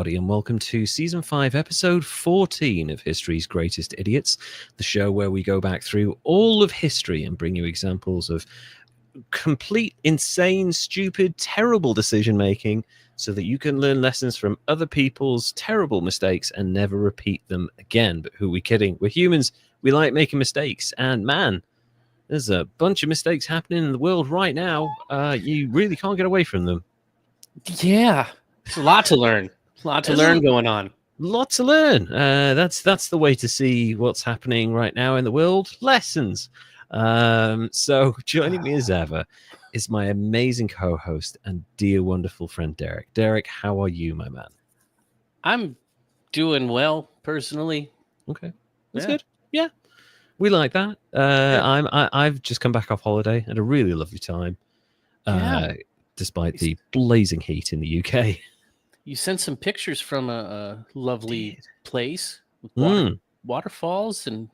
everybody, and welcome to Season 5, Episode 14 of History's Greatest Idiots, the show where we go back through all of history and bring you examples of complete, insane, stupid, terrible decision-making so that you can learn lessons from other people's terrible mistakes and never repeat them again. But who are we kidding? We're humans. We like making mistakes. And man, there's a bunch of mistakes happening in the world right now. You really can't get away from them. Yeah, it's a lot to learn. A lot to learn going on. Lot to learn. That's the way to see what's happening right now in the world. Lessons. So joining me as ever is my amazing co-host and dear wonderful friend Derek. Derek, how are you, my man? I'm doing well personally. Okay, that's good. Yeah, we like that. I've just come back off holiday. Had a really lovely time. Despite the blazing heat in the UK. You sent some pictures from a lovely place with waterfalls and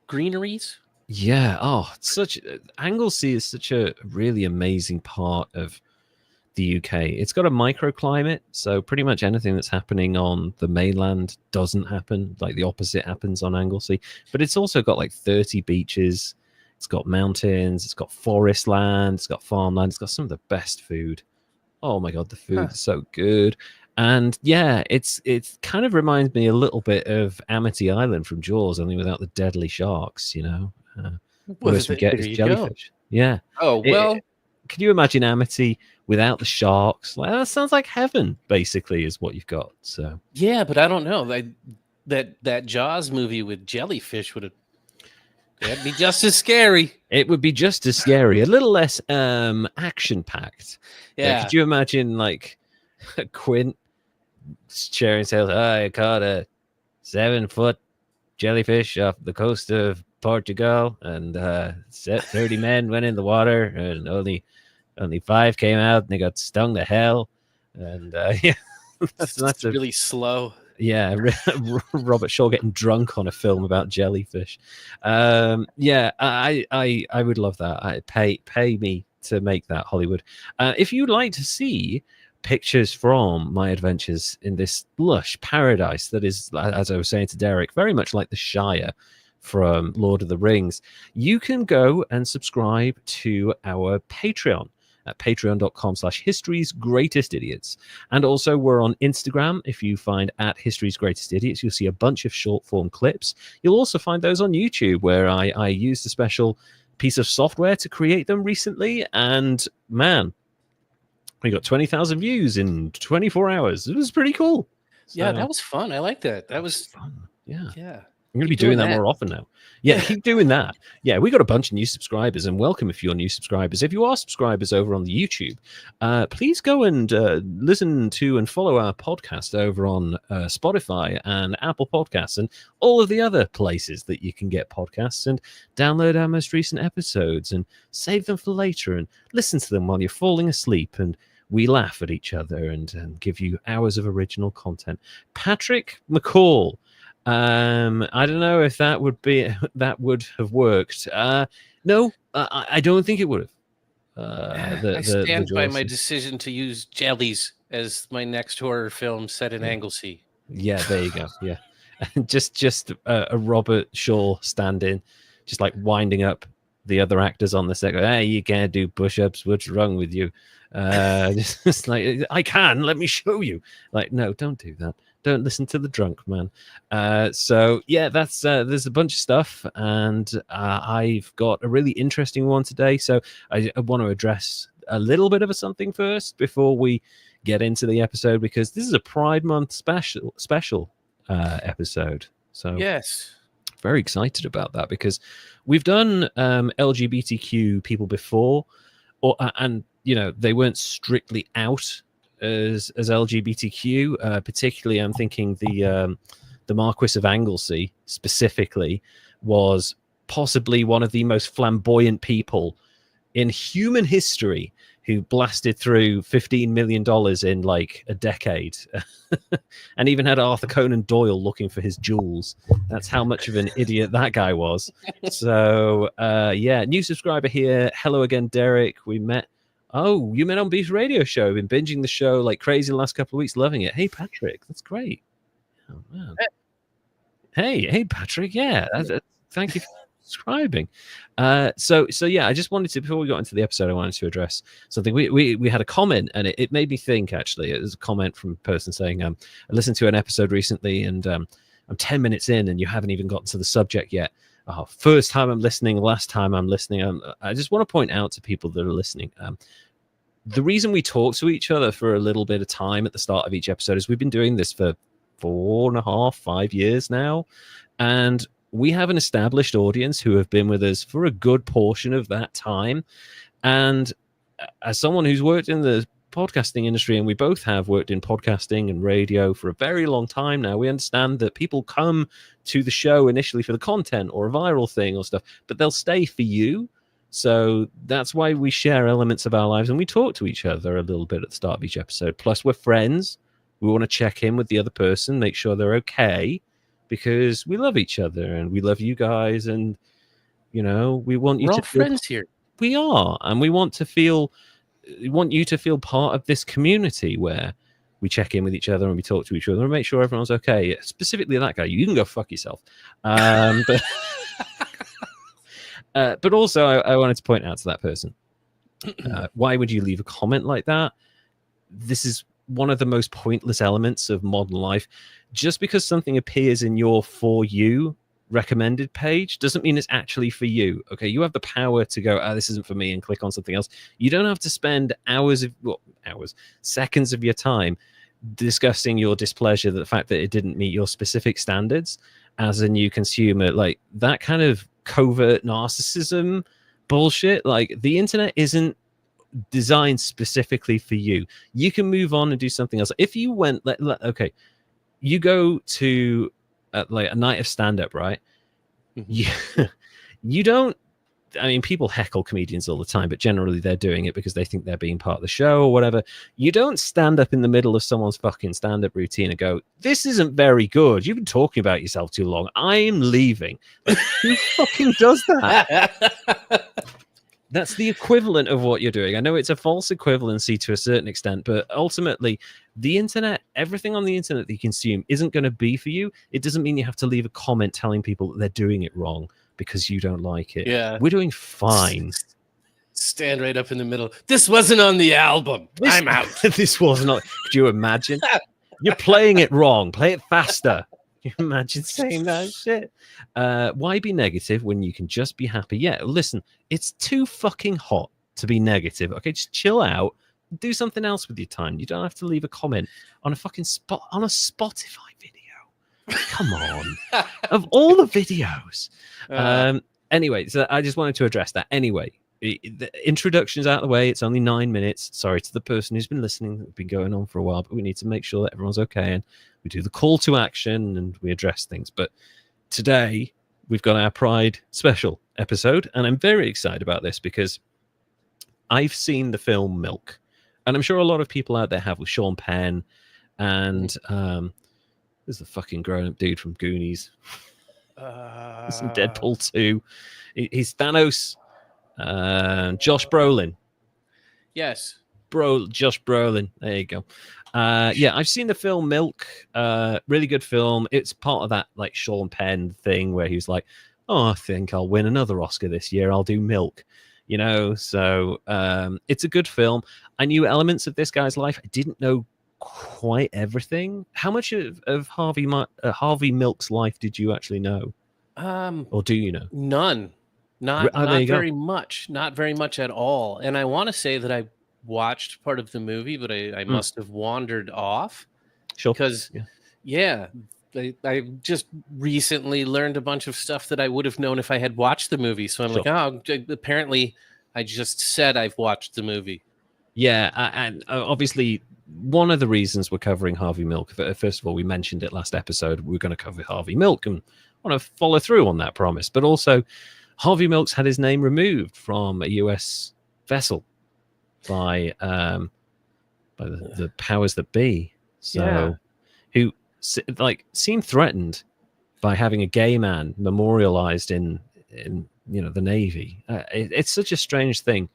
greeneries. Yeah. Oh, Anglesey is such a really amazing part of the UK. It's got a microclimate, so pretty much anything that's happening on the mainland doesn't happen. Like the opposite happens on Anglesey. But it's also got like 30 beaches. It's got mountains, it's got forest land, it's got farmland, it's got some of the best food. Oh my god, the food is so good. And yeah, it kind of reminds me a little bit of Amity Island from Jaws, only without the deadly sharks, you know. Worst we get is jellyfish. Yeah. Oh, well. Can you imagine Amity without the sharks? Like, that sounds like heaven, basically, is what you've got. So yeah, but I don't know. That Jaws movie with jellyfish would have that'd be just as scary. It would be just as scary. A little less action-packed. Yeah. Could you imagine, like, Quint sharing tales? I caught a 7-foot jellyfish off the coast of Portugal, and 30 men went in the water, and only 5 came out, and they got stung to hell. And yeah, that's really slow. Yeah, Robert Shaw getting drunk on a film about jellyfish. Yeah, I would love that. Pay me to make that, Hollywood. If you'd like to see pictures from my adventures in this lush paradise that is, as I was saying to Derek, very much like the Shire from Lord of the Rings, you can go and subscribe to our Patreon at patreon.com/History's Greatest Idiots. And also we're on Instagram. If you find at History's Greatest Idiots, you'll see a bunch of short form clips. You'll also find those on YouTube, where I used a special piece of software to create them recently. And man, we got 20,000 views in 24 hours. It was pretty cool. Yeah, that was fun. I like that. That was fun. Yeah. I'm going to be doing that more often now. Yeah, keep doing that. Yeah, we got a bunch of new subscribers, and welcome if you're new subscribers. If you are subscribers over on the YouTube, please go and listen to and follow our podcast over on Spotify and Apple Podcasts and all of the other places that you can get podcasts, and download our most recent episodes and save them for later and listen to them while you're falling asleep, and we laugh at each other and give you hours of original content. Patrick McCall. I don't know if that would have worked. No, I don't think it would have. I stand by my decision to use jellies as my next horror film set in Anglesey. Yeah, there you go. Yeah, just a Robert Shaw stand-in, just like winding up the other actors on the set. Hey, you can't do push-ups. What's wrong with you? Just like, I can. Let me show you. Like, no, don't do that. Don't listen to the drunk man. So yeah, that's there's a bunch of stuff, and I've got a really interesting one today. So I want to address a little bit of a something first before we get into the episode, because this is a Pride Month special episode. So yes, very excited about that, because we've done LGBTQ people before, and you know, they weren't strictly out as LGBTQ. Particularly, I'm thinking the Marquis of Anglesey specifically was possibly one of the most flamboyant people in human history, who blasted through $15 million in like a decade, and even had Arthur Conan Doyle looking for his jewels. That's how much of an idiot that guy was. So yeah, new subscriber here. Hello again, Derek. We met Oh, you met on Beef's radio show. Been binging the show like crazy the last couple of weeks. Loving it. Hey, Patrick. That's great. Oh, man. Hey, Patrick. Yeah. Thank you for subscribing. So yeah, I just wanted to, before we got into the episode, I wanted to address something. We had a comment, and it made me think, actually. It was a comment from a person saying, I listened to an episode recently, and I'm 10 minutes in, and you haven't even gotten to the subject yet. Oh, first time I'm listening, last time I'm listening. I just want to point out to people that are listening, the reason we talk to each other for a little bit of time at the start of each episode is we've been doing this for 4.5, 5 years now. And we have an established audience who have been with us for a good portion of that time. And as someone who's worked in the podcasting industry, and we both have worked in podcasting and radio for a very long time now, we understand that people come to the show initially for the content or a viral thing or stuff, but they'll stay for you. So that's why we share elements of our lives, and we talk to each other a little bit at the start of each episode. Plus, we're friends. We want to check in with the other person, make sure they're okay, because we love each other and we love you guys. And, we want you We're to all friends here. We are. And we want you to feel part of this community where we check in with each other and we talk to each other and make sure everyone's okay. Specifically that guy. You can go fuck yourself. But also, I wanted to point out to that person, why would you leave a comment like that? This is one of the most pointless elements of modern life. Just because something appears in your For You recommended page doesn't mean it's actually for you. Okay, you have the power to go, this isn't for me, and click on something else. You don't have to spend seconds of your time discussing your displeasure, the fact that it didn't meet your specific standards as a new consumer. Like, that kind of covert narcissism bullshit. Like, the internet isn't designed specifically for you. You can move on and do something else. If you went, you go to like a night of stand-up, right? Mm-hmm. You don't, I mean, people heckle comedians all the time, but generally they're doing it because they think they're being part of the show or whatever. You don't stand up in the middle of someone's fucking stand-up routine and go, this isn't very good. You've been talking about yourself too long. I'm leaving. Like, who fucking does that? That's the equivalent of what you're doing. I know it's a false equivalency to a certain extent, but ultimately, the internet, everything on the internet that you consume isn't going to be for you. It doesn't mean you have to leave a comment telling people that they're doing it wrong because you don't like it. Yeah. We're doing fine. Stand right up in the middle. This wasn't on the album. I'm out. This wasn't on. Could you imagine? You're playing it wrong. Play it faster. Can you imagine saying that shit? Why be negative when you can just be happy? Yeah, listen, it's too fucking hot to be negative. Okay, just chill out. Do something else with your time. You don't have to leave a comment on a fucking on a Spotify video. Come on. Of all the videos. Anyway, so I just wanted to address that. Anyway, the introduction's out of the way. It's only 9 minutes. Sorry to the person who's been listening. It's been going on for a while, but we need to make sure that everyone's okay. And we do the call to action and we address things. But today we've got our Pride special episode, and I'm very excited about this because I've seen the film Milk, and I'm sure a lot of people out there have, with Sean Penn and there's the fucking grown-up dude from Goonies. He's in Deadpool 2. He's Thanos. Josh Brolin. Yes. Josh Brolin. There you go. Yeah, I've seen the film Milk. Really good film. It's part of that like Sean Penn thing where he was like, "Oh, I think I'll win another Oscar this year. I'll do Milk." So it's a good film. I knew elements of this guy's life. I didn't know quite everything. How much of Harvey Milk's life did you actually know? Or do you know? None. Not very much. Not very much at all. And I want to say that I watched part of the movie, but I must have wandered off. Sure. Because, I just recently learned a bunch of stuff that I would have known if I had watched the movie. So I'm like, apparently I just said I've watched the movie. Yeah, and obviously one of the reasons we're covering Harvey Milk, first of all, we mentioned it last episode, we're going to cover Harvey Milk and want to follow through on that promise. But also, Harvey Milk's had his name removed from a US vessel by the powers that be. So, who seemed threatened by having a gay man memorialized in the Navy. It's such a strange thing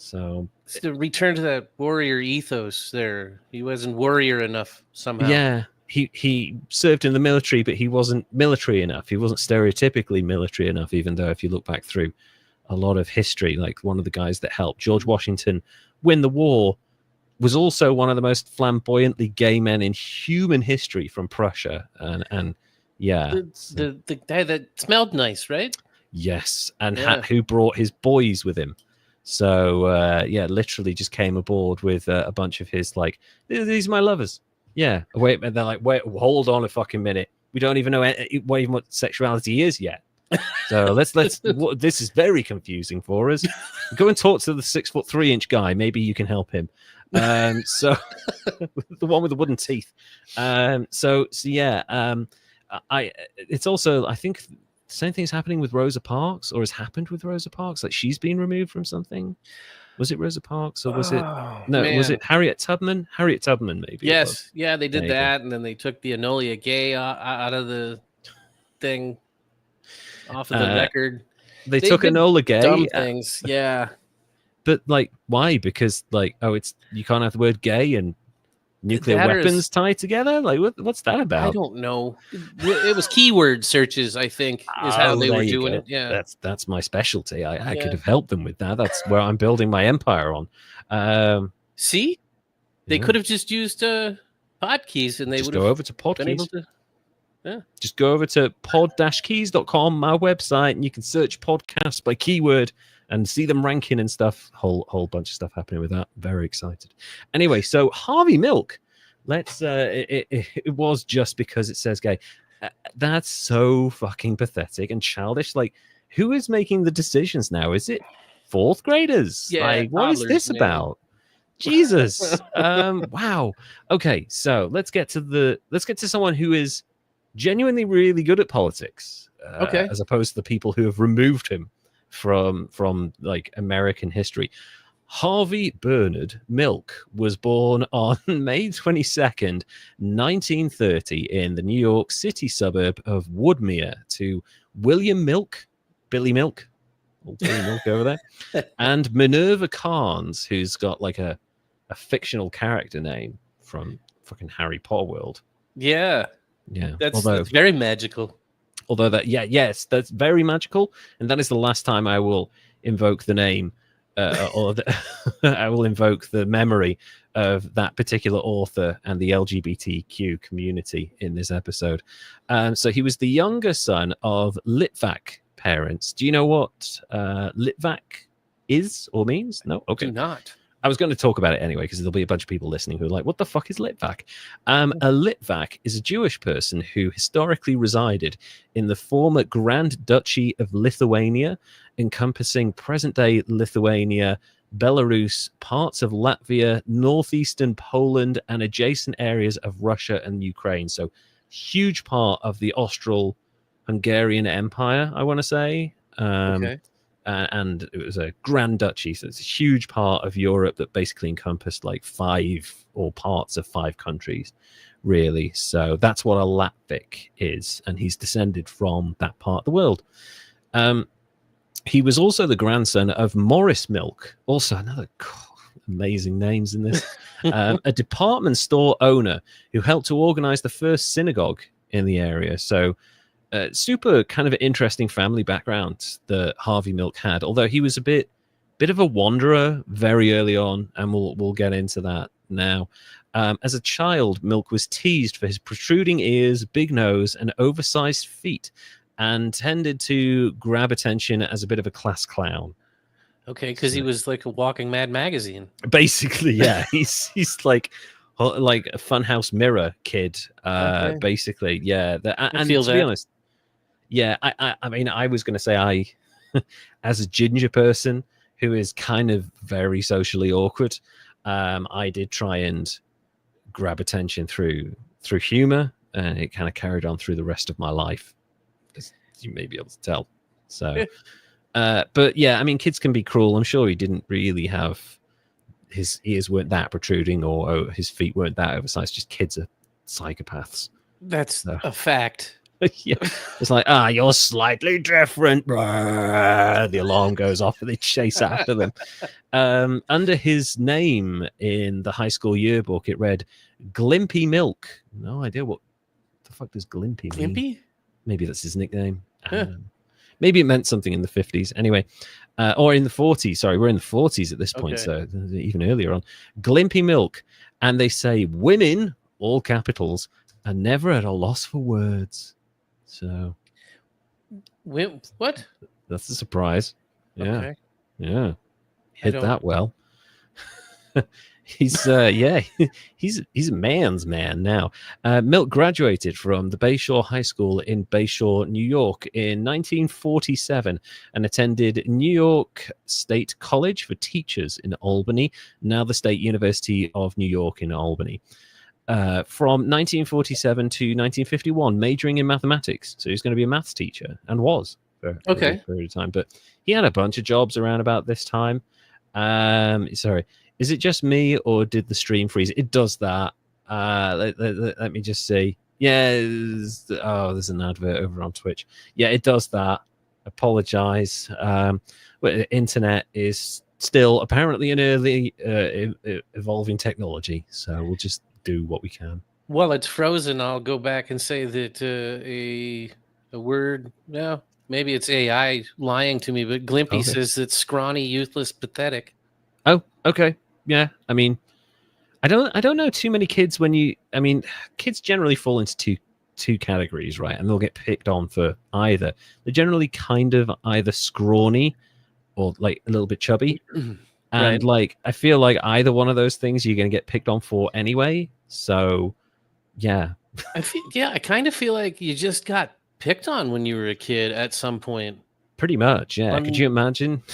So It's to return to that warrior ethos there. He wasn't warrior enough somehow. yeah, he served in the military, but he wasn't military enough. He wasn't stereotypically military enough, even though if you look back through a lot of history, like one of the guys that helped George Washington win the war was also one of the most flamboyantly gay men in human history from Prussia. And yeah. The guy that smelled nice, right? Yes, and who brought his boys with him. So yeah, literally just came aboard with a bunch of his, like, these are my lovers. Yeah, wait, and they're like, wait, hold on a fucking minute. We don't even know what sexuality is yet. So let's this is very confusing for us. Go and talk to the 6'3" guy. Maybe you can help him. So the one with the wooden teeth. So yeah. It's also, I think, the same thing's happening with Rosa Parks, or has happened with Rosa Parks. Like, she's been removed from something. Was it Rosa Parks, or was it was it Harriet Tubman? Harriet Tubman, maybe. Yes, yeah, they did that, and then they took the Enola Gay out of the thing, off of the record. They took Enola Gay. Dumb things, yeah. But like, why? Because like, you can't have the word gay and nuclear weapons tied together. Like, what's that about? I don't know. It was keyword searches, I think, is how they were doing it. Yeah, that's my specialty. I could have helped them with that. That's where I'm building my empire on. See, they could have just used podkeys, and they would go over to podkeys. Been able to. Yeah. Just go over to pod-keys.com, my website, and you can search podcasts by keyword and see them ranking and stuff. Whole bunch of stuff happening with that. Very excited. Anyway, so Harvey Milk. Let's. It was just because it says gay. That's so fucking pathetic and childish. Like, who is making the decisions now? Is it fourth graders? Yeah. Like, what is this about? Jesus. Wow. Okay, so let's get to someone who is genuinely really good at politics. As opposed to the people who have removed him from like American history. Harvey Bernard Milk was born on May 22nd, 1930 in the New York City suburb of Woodmere to William Milk, Billy Milk, old Billy Milk over there, and Minerva Carnes, who's got like a fictional character name from fucking Harry Potter world. Yeah. Yeah. That's very magical. Although yes, that's very magical, and that is the last time I will invoke the name, I will invoke the memory of that particular author and the LGBTQ community in this episode. So he was the younger son of Litvak parents. Do you know what Litvak is or means? No? Okay. Do not. I was going to talk about it anyway, because there'll be a bunch of people listening who are like, what the fuck is Litvak? A Litvak is a Jewish person who historically resided in the former Grand Duchy of Lithuania, encompassing present-day Lithuania, Belarus, parts of Latvia, northeastern Poland, and adjacent areas of Russia and Ukraine. So huge part of the Austro-Hungarian Empire, I want to say. And it was a Grand Duchy, so it's a huge part of Europe that basically encompassed like 5 or parts of 5 countries, really. So that's what a Latvic is, and he's descended from that part of the world. He was also the grandson of Morris Milk, also another amazing names in this, a department store owner who helped to organize the first synagogue in the area. So super kind of interesting family background that Harvey Milk had, although he was a bit of a wanderer very early on, and we'll get into that now. As a child, Milk was teased for his protruding ears, big nose, and oversized feet, and tended to grab attention as a bit of a class clown. Okay, because he was like a walking Mad magazine. Basically, yeah. he's like a Funhouse Mirror kid, basically. Yeah. And to be honest, yeah, I mean, I was going to say as a ginger person who is kind of very socially awkward, I did try and grab attention through humor, and it kind of carried on through the rest of my life, as you may be able to tell. So, but yeah, I mean, kids can be cruel. I'm sure he didn't really have, his ears weren't that protruding, or his feet weren't that oversized. Just kids are psychopaths. That's a fact. Yeah, it's like, you're slightly different. The alarm goes off and they chase after them. Under his name in the high school yearbook, it read Glimpy Milk. No idea what the fuck does Glimpy mean. Glimpy? Maybe that's his nickname. Maybe it meant something in the 50s. Anyway, or in the 40s. Sorry, we're in the 40s at this point, so even earlier on. Glimpy Milk. And they say women, all capitals, are never at a loss for words. So, what? That's a surprise. Yeah, okay. Yeah, hit that well. He's he's a man's man now. Milk graduated from the Bayshore High School in Bayshore, New York, in 1947, and attended New York State College for Teachers in Albany, now the State University of New York in Albany. From 1947 to 1951, majoring in mathematics. So he's going to be a maths teacher, and was for a period of time. But he had a bunch of jobs around about this time. Sorry, is it just me or did the stream freeze? It does that. Let me just see. Yeah, there's an advert over on Twitch. Yeah, it does that. Apologize. Internet is still apparently an early evolving technology, so we'll just do what we can. While it's frozen, I'll go back and say that a word, no, maybe it's AI lying to me, but Glimpy says that scrawny, youthless, pathetic. Oh, okay. Yeah, I mean, I don't know too many kids kids generally fall into two categories, right? And they'll get picked on for either. They're generally kind of either scrawny or like a little bit chubby. And like, I feel like either one of those things you're going to get picked on for anyway. So, yeah. I kind of feel like you just got picked on when you were a kid at some point. Pretty much, yeah. Could you imagine?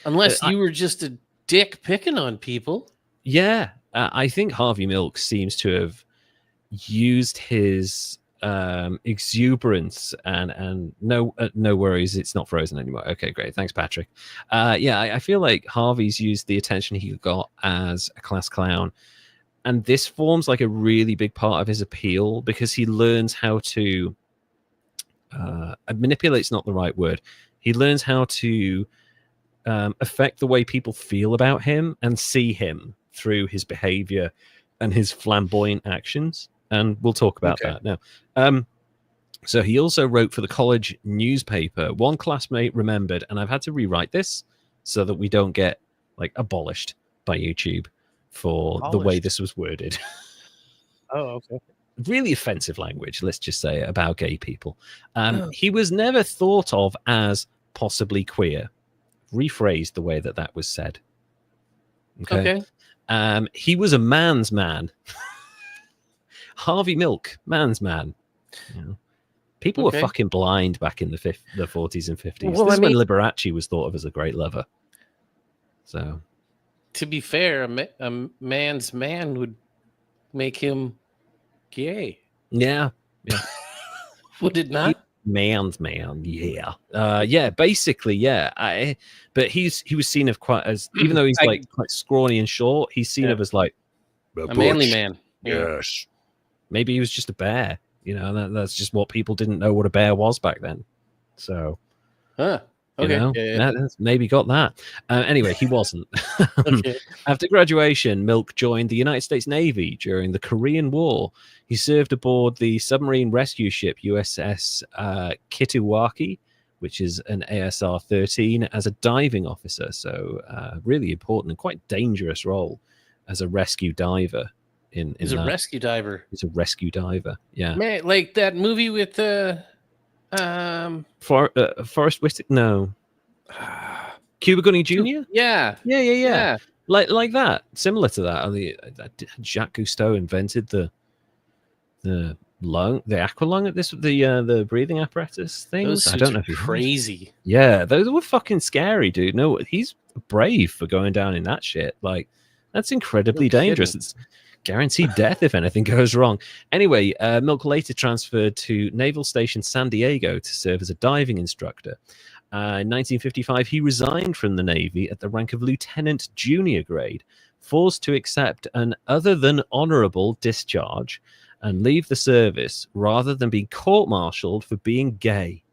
Unless you were just a dick picking on people. Yeah. I think Harvey Milk seems to have used his exuberance and no worries, it's not frozen anymore. Okay, great, thanks Patrick. I feel like Harvey's used the attention he got as a class clown, and this forms like a really big part of his appeal because he learns how to manipulate's not the right word. He learns how to affect the way people feel about him and see him through his behavior and his flamboyant actions. And we'll talk about that now. So he also wrote for the college newspaper. One classmate remembered, and I've had to rewrite this so that we don't get like abolished by YouTube for the way this was worded. Oh, okay. Really offensive language, let's just say, about gay people. He was never thought of as possibly queer. Rephrased the way that was said. Okay. He was a man's man. Harvey Milk, man's man. You know, people were fucking blind back in the 40s and 50s. Well, this is when Liberace was thought of as a great lover. So, to be fair, a man's man would make him gay. Yeah. Would it not? Man's man, yeah. Basically, yeah. But he was seen of quite as, even though he's like quite scrawny and short, he's seen of as like a manly man. Yes. Maybe he was just a bear, you know. That's just what people didn't know what a bear was back then. So, okay, that's maybe got that. Anyway, he wasn't. After graduation, Milk joined the United States Navy during the Korean War. He served aboard the submarine rescue ship USS Kitawaki, which is an ASR-13, as a diving officer. So, really important and quite dangerous role as a rescue diver. He's a rescue diver. He's a rescue diver. Yeah, man, like that movie with Forrest Whitaker. No, Cuba Gooding Jr. Yeah. Like that, similar to that. Jacques Cousteau invented the lung, the aqua lung at the breathing apparatus things. I don't know if you're crazy. Yeah, those were fucking scary, dude. No, he's brave for going down in that shit. Like, that's incredibly dangerous. It's guaranteed death if anything goes wrong. Anyway, Milk later transferred to Naval Station San Diego to serve as a diving instructor. In 1955, he resigned from the Navy at the rank of lieutenant junior grade, forced to accept an other than honorable discharge and leave the service rather than be court-martialed for being gay.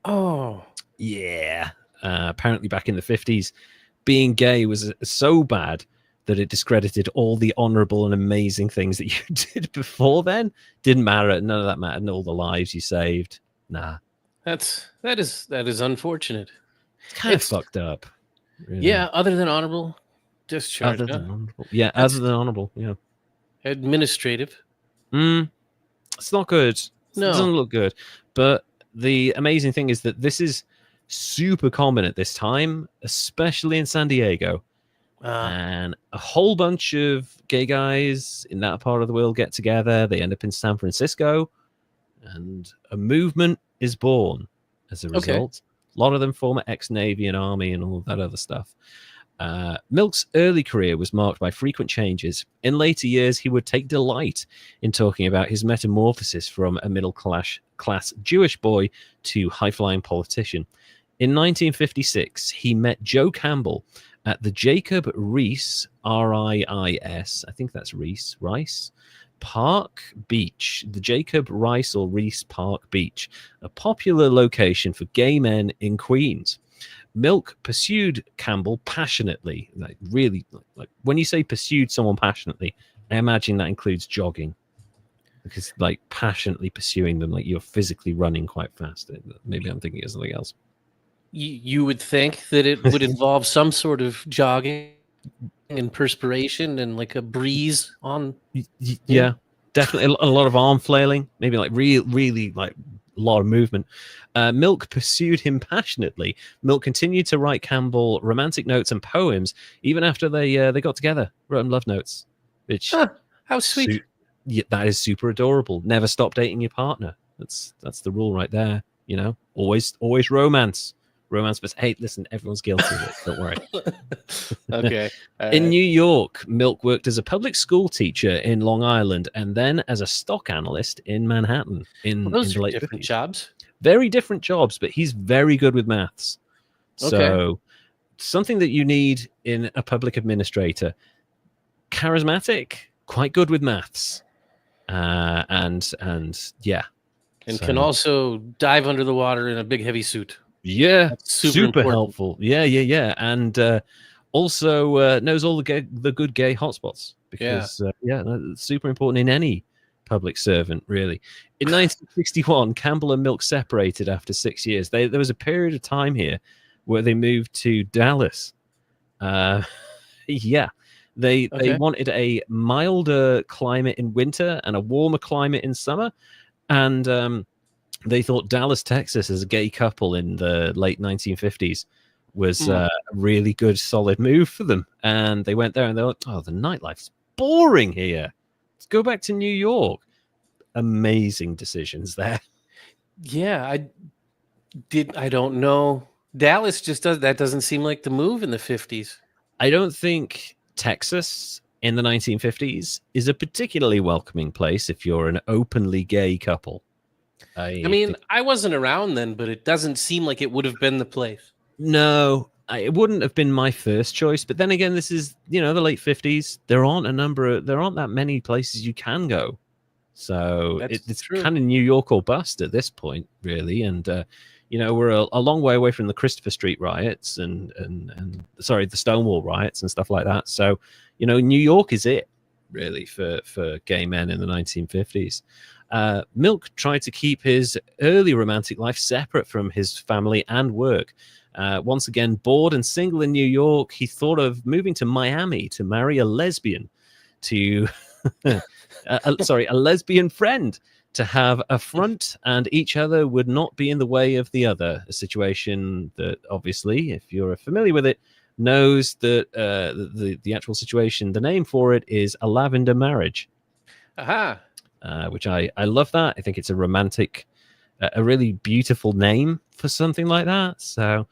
Oh. Yeah. Apparently back in the 50s, being gay was so bad that it discredited all the honorable and amazing things that you did before then. Didn't matter. None of that mattered. And all the lives you saved. Nah. That is unfortunate. It's kind of fucked up. Really. Yeah, other than honorable discharge. Other than honorable. Yeah, other than honorable. Yeah. Administrative. It's not good. No. It doesn't look good. But the amazing thing is that this is super common at this time, especially in San Diego. And a whole bunch of gay guys in that part of the world get together. They end up in San Francisco, and a movement is born as a result. A lot of them former ex-Navy and Army and all of that other stuff. Milk's early career was marked by frequent changes. In later years, he would take delight in talking about his metamorphosis from a middle-class Jewish boy to high-flying politician. In 1956, he met Joe Campbell at the Jacob Riis, R-I-I-S, I think that's Rice, Park Beach, the Jacob Rice or Riis Park Beach, a popular location for gay men in Queens. Milk pursued Campbell passionately, like really, like when you say pursued someone passionately, I imagine that includes jogging, because like passionately pursuing them, like you're physically running quite fast. Maybe I'm thinking of something else. You would think that it would involve some sort of jogging and perspiration and like a breeze on. Yeah, definitely a lot of arm flailing, maybe like really like a lot of movement. Milk pursued him passionately. Milk continued to write Campbell romantic notes and poems even after they got together. Wrote him love notes, which how sweet. That is super adorable. Never stop dating your partner. That's the rule right there. You know, always romance. But hey, listen, everyone's guilty of it. Don't worry. Okay. In New York, Milk worked as a public school teacher in Long Island and then as a stock analyst in Manhattan. Those in the are late different 50s. jobs. Very different jobs, but he's very good with maths. So something that you need in a public administrator: charismatic, quite good with maths, and yeah, and can also dive under the water in a big heavy suit. Yeah, that's super helpful. Yeah, and also knows all the good gay hotspots, because that's super important in any public servant, really. In 1961, Campbell and Milk separated after 6 years. There was a period of time here where they moved to Dallas. They wanted a milder climate in winter and a warmer climate in summer, and they thought Dallas, Texas, as a gay couple in the late 1950s was a really good, solid move for them. And they went there and they thought, oh, the nightlife's boring here. Let's go back to New York. Amazing decisions there. Yeah, I don't know. Dallas doesn't seem like the move in the 50s. I don't think Texas in the 1950s is a particularly welcoming place if you're an openly gay couple. I mean, I wasn't around then, but it doesn't seem like it would have been the place. No, it wouldn't have been my first choice. But then again, this is, the late 50s. There aren't that many places you can go. So it's kind of New York or bust at this point, really. And, we're a long way away from the Christopher Street riots and the Stonewall riots and stuff like that. So, New York is it, really, for gay men in the 1950s. Milk tried to keep his early romantic life separate from his family and work. Once again, bored and single in New York, he thought of moving to Miami to marry a lesbian, a lesbian friend, to have a front, and each other would not be in the way of the other. A situation that, obviously, if you're familiar with it, knows that the actual situation, the name for it is a lavender marriage. Aha. Which I love that. I think it's a romantic, a really beautiful name for something like that. So,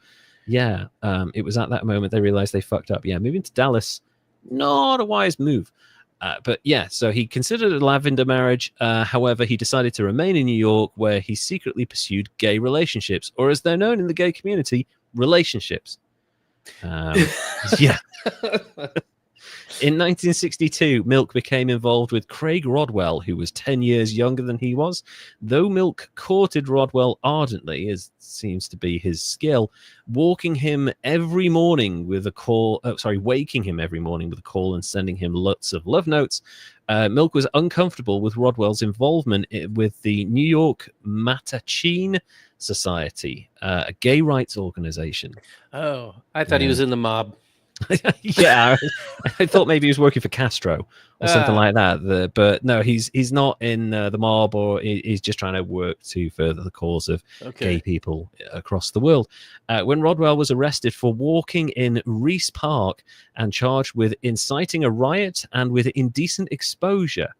yeah, it was at that moment they realized they fucked up. Yeah, moving to Dallas, not a wise move. But yeah, so he considered a lavender marriage. However, he decided to remain in New York, where he secretly pursued gay relationships, or as they're known in the gay community, relationships. Yeah. In 1962, Milk became involved with Craig Rodwell, who was 10 years younger than he was. Though Milk courted Rodwell ardently, as seems to be his skill, waking him every morning with a call, waking him every morning with a call and sending him lots of love notes, Milk was uncomfortable with Rodwell's involvement with the New York Mattachine Society, a gay rights organization. Oh, I thought he was in the mob. Yeah, I thought maybe he was working for Castro or something like that. But no, he's not in the mob, or he's just trying to work to further the cause of gay people across the world. When Rodwell was arrested for walking in Reese Park and charged with inciting a riot and with indecent exposure.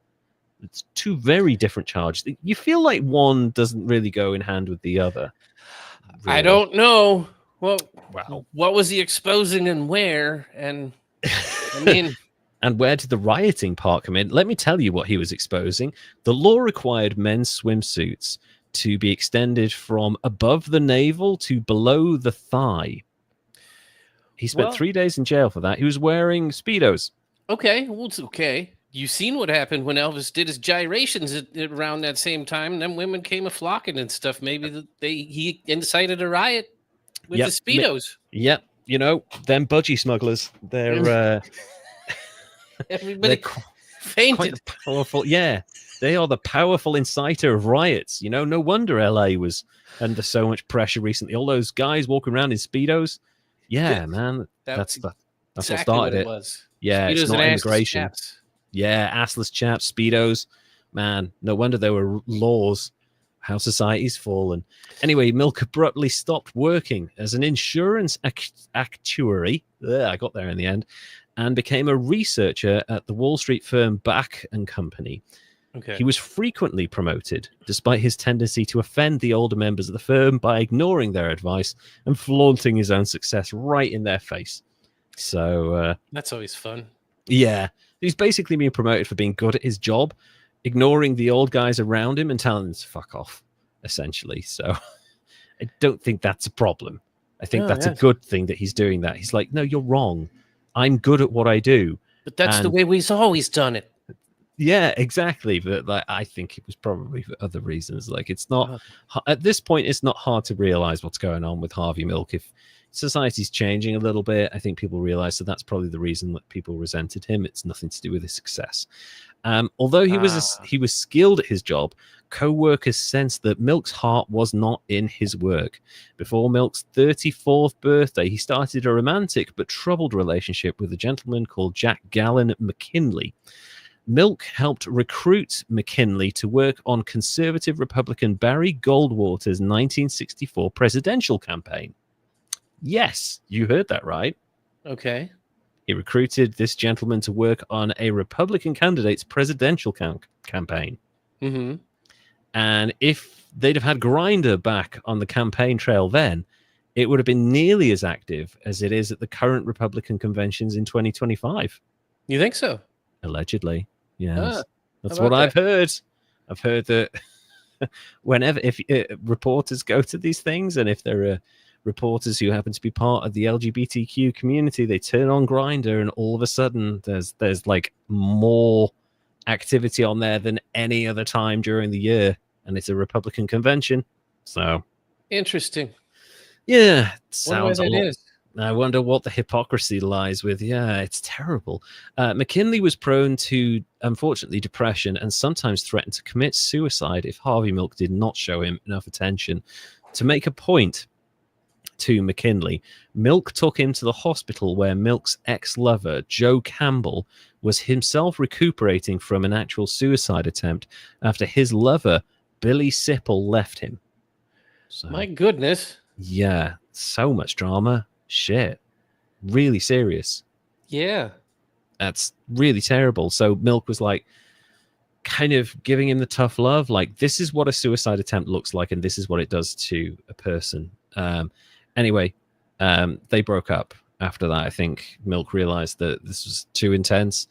It's two very different charges. You feel like one doesn't really go in hand with the other. Really. I don't know. Well, what was he exposing and where? And I mean, and where did the rioting part come in? Let me tell you what he was exposing. The law required men's swimsuits to be extended from above the navel to below the thigh. He spent 3 days in jail for that. He was wearing Speedos. Okay, well, it's okay. You seen what happened when Elvis did his gyrations around that same time? And then women came a flocking and stuff. Maybe he incited a riot. With the Speedos. Yep. You know, them budgie smugglers. They're everybody fainted. Quite powerful. Yeah. They are the powerful inciter of riots. You know, no wonder LA was under so much pressure recently. All those guys walking around in Speedos. Yeah, man. That's exactly what started it. Was. Yeah, Speedos, it's not immigration. Yeah, assless chaps, Speedos. Man, no wonder there were laws. How society's fallen. Anyway, Milk abruptly stopped working as an insurance actuary. I got there in the end, and became a researcher at the Wall Street firm Back and Company. Okay. He was frequently promoted, despite his tendency to offend the older members of the firm by ignoring their advice and flaunting his own success right in their face. So that's always fun. Yeah, he's basically being promoted for being good at his job, ignoring the old guys around him and telling them to fuck off, essentially. So I don't think that's a problem. I think that's a good thing that he's doing that. He's like, no, you're wrong. I'm good at what I do. But that's the way we've always done it. Yeah, exactly. But like, I think it was probably for other reasons. Like, it's not at this point, it's not hard to realize what's going on with Harvey Milk. If society's changing a little bit, I think people realize that that's probably the reason that people resented him. It's nothing to do with his success. Although he was skilled at his job, co-workers sensed that Milk's heart was not in his work. Before Milk's 34th birthday, he started a romantic but troubled relationship with a gentleman called Jack Gallen McKinley. Milk helped recruit McKinley to work on conservative Republican Barry Goldwater's 1964 presidential campaign. Yes, you heard that right. Okay. He recruited this gentleman to work on a Republican candidate's presidential campaign. Mm-hmm. And if they'd have had Grindr back on the campaign trail then, it would have been nearly as active as it is at the current Republican conventions in 2025. You think so? Allegedly, yes. That's what I've heard. I've heard that if reporters go to these things, and if there are reporters who happen to be part of the LGBTQ community, they turn on Grindr, and all of a sudden there's like more activity on there than any other time during the year, and it's a Republican convention. So interesting. Yeah, sounds a lot. I wonder what the hypocrisy lies with. Yeah, it's terrible. McKinley was prone to, unfortunately, depression and sometimes threatened to commit suicide if Harvey Milk did not show him enough attention. To make a point to McKinley, Milk took him to the hospital where Milk's ex-lover, Joe Campbell, was himself recuperating from an actual suicide attempt after his lover, Billy Sipple, left him. So, my goodness. Yeah, so much drama. Shit. Really serious. Yeah. That's really terrible. So Milk was like kind of giving him the tough love. Like, this is what a suicide attempt looks like, and this is what it does to a person. Anyway, they broke up after that. I think Milk realized that this was too intense.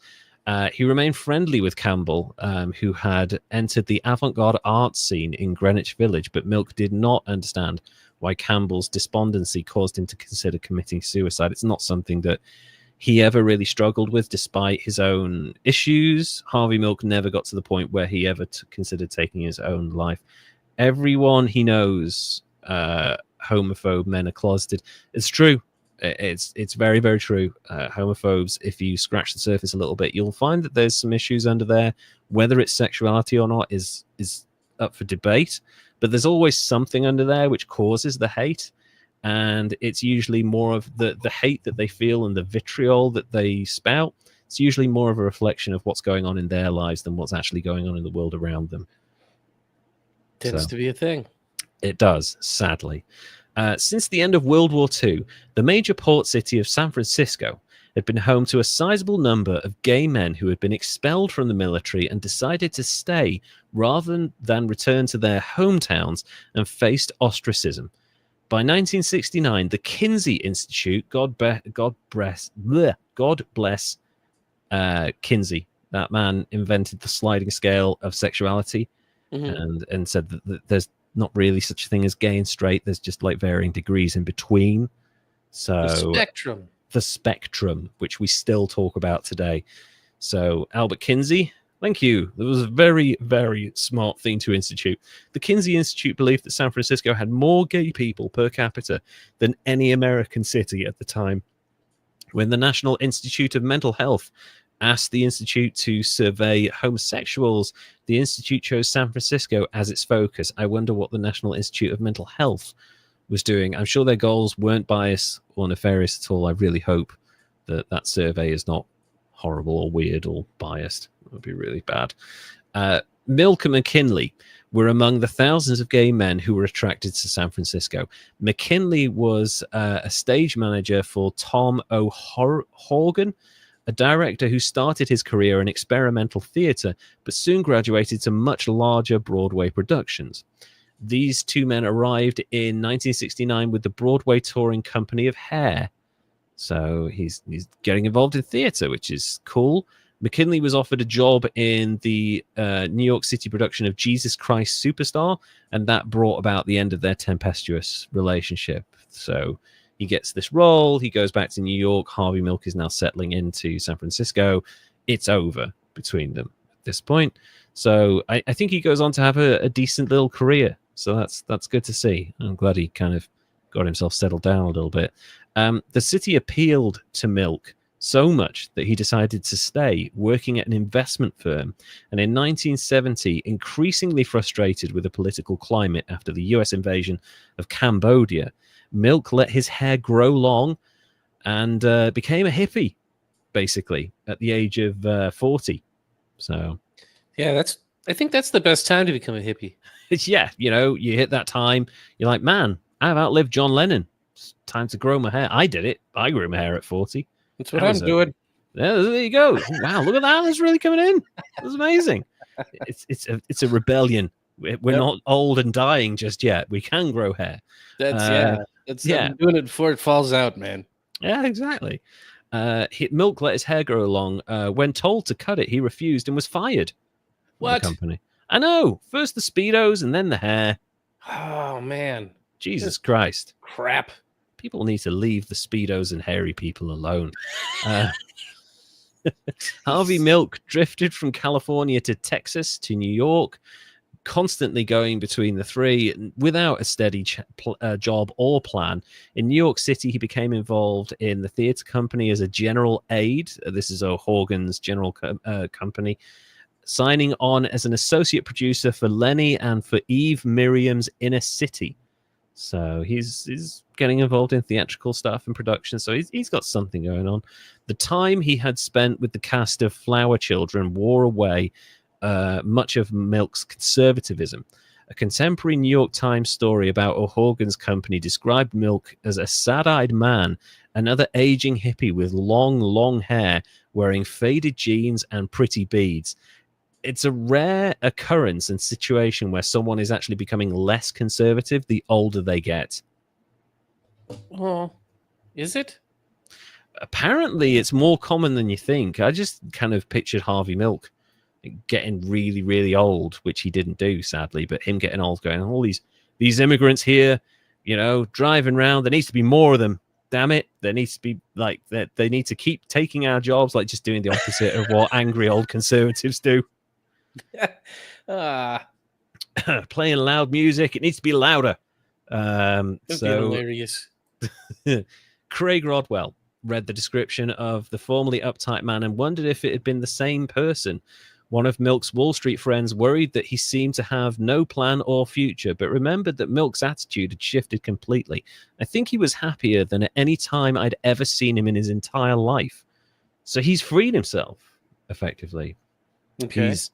He remained friendly with Campbell, who had entered the avant-garde art scene in Greenwich Village, but Milk did not understand why Campbell's despondency caused him to consider committing suicide. It's not something that he ever really struggled with, despite his own issues. Harvey Milk never got to the point where he ever considered taking his own life. Everyone he knows, homophobe men are closeted. It's true. It's very, very true. Homophobes, if you scratch the surface a little bit, you'll find that there's some issues under there. Whether it's sexuality or not is up for debate, but there's always something under there which causes the hate, and it's usually more of the hate that they feel and the vitriol that they spout. It's usually more of a reflection of what's going on in their lives than what's actually going on in the world around them. Tends to be a thing. It does, sadly. Since the end of World War II, the major port city of San Francisco had been home to a sizable number of gay men who had been expelled from the military and decided to stay rather than return to their hometowns and faced ostracism. By 1969, the Kinsey Institute, God bless Kinsey, that man invented the sliding scale of sexuality, and said that there's not really such a thing as gay and straight. There's just like varying degrees in between. So the spectrum, which we still talk about today. So Albert Kinsey, thank you. That was a very, very smart thing to institute. The Kinsey Institute believed that San Francisco had more gay people per capita than any American city at the time. When the National Institute of Mental Health asked the Institute to survey homosexuals, the Institute chose San Francisco as its focus. I wonder what the National Institute of Mental Health was doing. I'm sure their goals weren't biased or nefarious at all. I really hope that that survey is not horrible or weird or biased. It would be really bad. Milk and McKinley were among the thousands of gay men who were attracted to San Francisco. McKinley was a stage manager for Tom O'Horgan, a director who started his career in experimental theater, but soon graduated to much larger Broadway productions. These two men arrived in 1969 with the Broadway touring company of Hair. So he's getting involved in theater, which is cool. McKinley was offered a job in the New York City production of Jesus Christ Superstar, and that brought about the end of their tempestuous relationship. So he gets this role. He goes back to New York. Harvey Milk is now settling into San Francisco. It's over between them at this point. So I think he goes on to have a decent little career. So that's good to see. I'm glad he kind of got himself settled down a little bit. The city appealed to Milk so much that he decided to stay working at an investment firm. And in 1970, increasingly frustrated with the political climate after the US invasion of Cambodia, Milk let his hair grow long and became a hippie, basically, at the age of 40. So, yeah, I think that's the best time to become a hippie. Yeah, you hit that time, you're like, man, I've outlived John Lennon. It's time to grow my hair. I did it. I grew my hair at 40. That's what I'm doing. Yeah, there you go. Wow, look at that. That's really coming in. That's amazing. It's a rebellion. We're not old and dying just yet. We can grow hair. I'm doing it before it falls out, man. Yeah, exactly. Milk let his hair grow long. When told to cut it, he refused and was fired. What? The company. I know. First the Speedos and then the hair. Oh, man. Jesus Christ. Crap. People need to leave the Speedos and hairy people alone. Harvey Milk drifted from California to Texas to New York, constantly going between the three without a steady job or plan. In New York City, he became involved in the theater company as a general aide. This is O'Horgan's general company, signing on as an associate producer for Lenny and for Eve Miriam's Inner City. So he's getting involved in theatrical stuff and production. So he's got something going on. The time he had spent with the cast of Flower Children wore away much of Milk's conservatism. A contemporary New York Times story about O'Horgan's company described Milk as a sad-eyed man, another aging hippie with long hair, wearing faded jeans and pretty beads. It's a rare occurrence and situation where someone is actually becoming less conservative the older they get. Oh, is it? Apparently, it's more common than you think. I just kind of pictured Harvey Milk getting really, really old, which he didn't do, sadly, but him getting old, going, all these immigrants here, driving around, there needs to be more of them. damn it, there needs to be like that. They need to keep taking our jobs, like just doing the opposite of what angry old conservatives do. Playing loud music, it needs to be louder. That'd be hilarious. Craig Rodwell read the description of the formerly uptight man and wondered if it had been the same person. One of Milk's Wall Street friends worried that he seemed to have no plan or future, but remembered that Milk's attitude had shifted completely. I think he was happier than at any time I'd ever seen him in his entire life. So he's freed himself, effectively. Okay. He's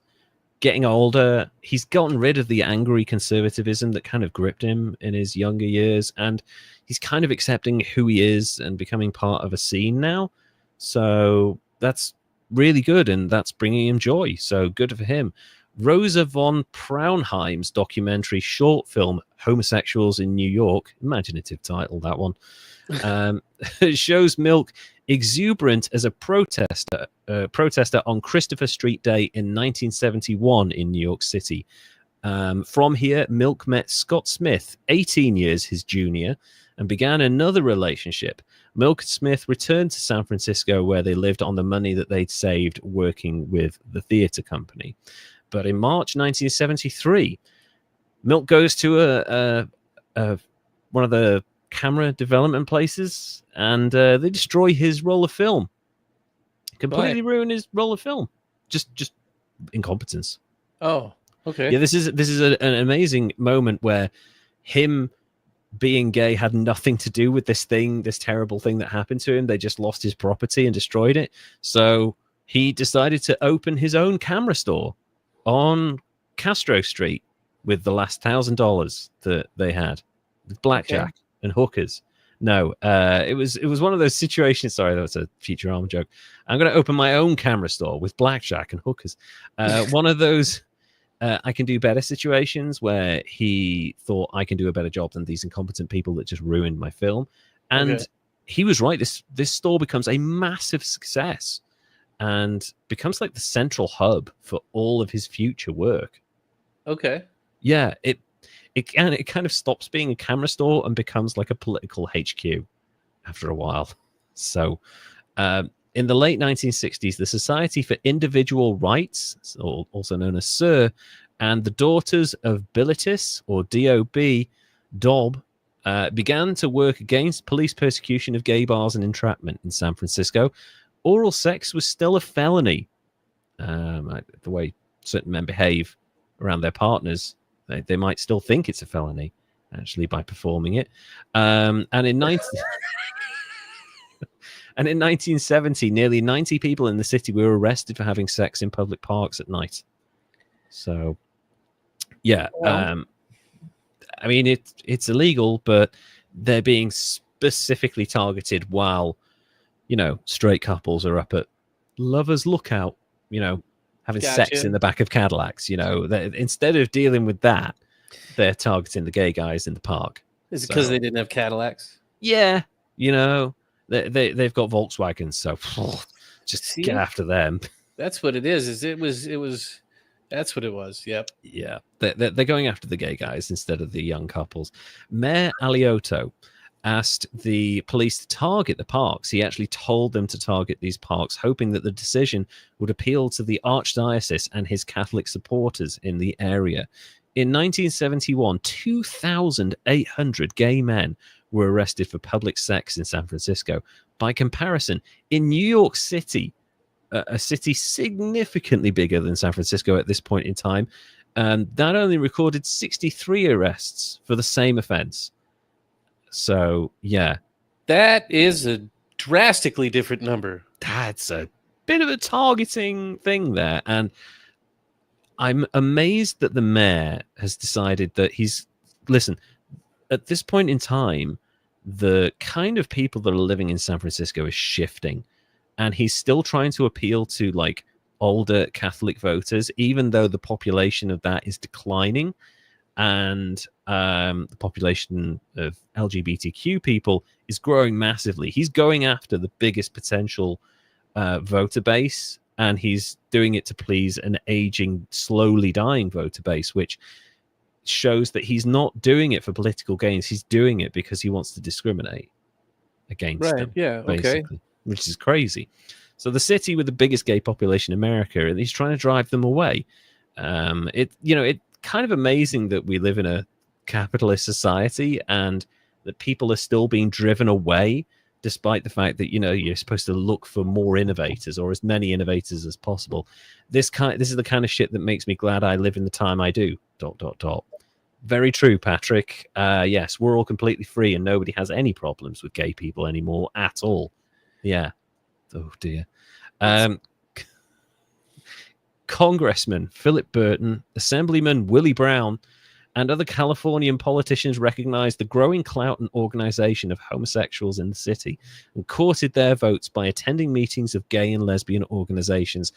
getting older. He's gotten rid of the angry conservatism that kind of gripped him in his younger years, and he's kind of accepting who he is and becoming part of a scene now. So that's really good, and that's bringing him joy. So good for him. Rosa von Braunheim's documentary short film Homosexuals in New York, imaginative title, that one, shows Milk exuberant as a protester on Christopher Street Day in 1971 in New York City. From here, Milk met Scott Smith, 18 years his junior, and began another relationship. Milk and Smith returned to San Francisco, where they lived on the money that they'd saved working with the theater company. But in March 1973, Milk goes to one of the camera development places, and they destroy his roll of film. Completely ruin his roll of film. Just incompetence. Oh, okay. Yeah, this is an amazing moment where him being gay had nothing to do with this terrible thing that happened to him. They just lost his property and destroyed it. So he decided to open his own camera store on Castro Street with the last $1,000 that they had, with blackjack and hookers. No, it was one of those situations. Sorry, that was a Futurama joke. I'm going to open my own camera store with blackjack and hookers. One of those I can do better situations where he thought I can do a better job than these incompetent people that just ruined my film. And he was right. This store becomes a massive success and becomes like the central hub for all of his future work. Okay. Yeah, it kind of stops being a camera store and becomes like a political HQ after a while. So in the late 1960s, the Society for Individual Rights, also known as SIR, and the Daughters of Bilitis, or DOB, began to work against police persecution of gay bars and entrapment in San Francisco. Oral sex was still a felony. The way certain men behave around their partners, they might still think it's a felony, actually, by performing it. And in 1970, nearly 90 people in the city were arrested for having sex in public parks at night. So, yeah. I mean, it's illegal, but they're being specifically targeted while, straight couples are up at Lovers Lookout, having sex in the back of Cadillacs. Instead of dealing with that, they're targeting the gay guys in the park. Is it because they didn't have Cadillacs? Yeah, they've got Volkswagens, so just get after them. That's what it is. It was. That's what it was. Yep. Yeah, they're going after the gay guys instead of the young couples. Mayor Aliotto asked the police to target the parks. He actually told them to target these parks, hoping that the decision would appeal to the archdiocese and his Catholic supporters in the area. In 1971, 2,800 gay men were arrested for public sex in San Francisco. By comparison, in New York City, a city significantly bigger than San Francisco at this point in time, that only recorded 63 arrests for the same offense. So, yeah. That is a drastically different number. That's a bit of a targeting thing there. And I'm amazed that the mayor has decided that listen, at this point in time, the kind of people that are living in San Francisco is shifting. And he's still trying to appeal to like older Catholic voters, even though the population of that is declining. And the population of LGBTQ people is growing massively. He's going after the biggest potential voter base, and he's doing it to please an aging, slowly dying voter base, which shows that he's not doing it for political gains. He's doing it because he wants to discriminate. against them. Yeah. Basically, which is crazy. So the city with the biggest gay population in America, and he's trying to drive them away. It kind of amazing that we live in a capitalist society and that people are still being driven away, despite the fact that you're supposed to look for more innovators or as many innovators as possible. This is the kind of shit that makes me glad I live in the time I do. ... Very true, Patrick. Yes, we're all completely free and nobody has any problems with gay people anymore at all. Yeah. Oh dear. Congressman Philip Burton, Assemblyman Willie Brown, and other Californian politicians recognized the growing clout and organization of homosexuals in the city and courted their votes by attending meetings of gay and lesbian organizations.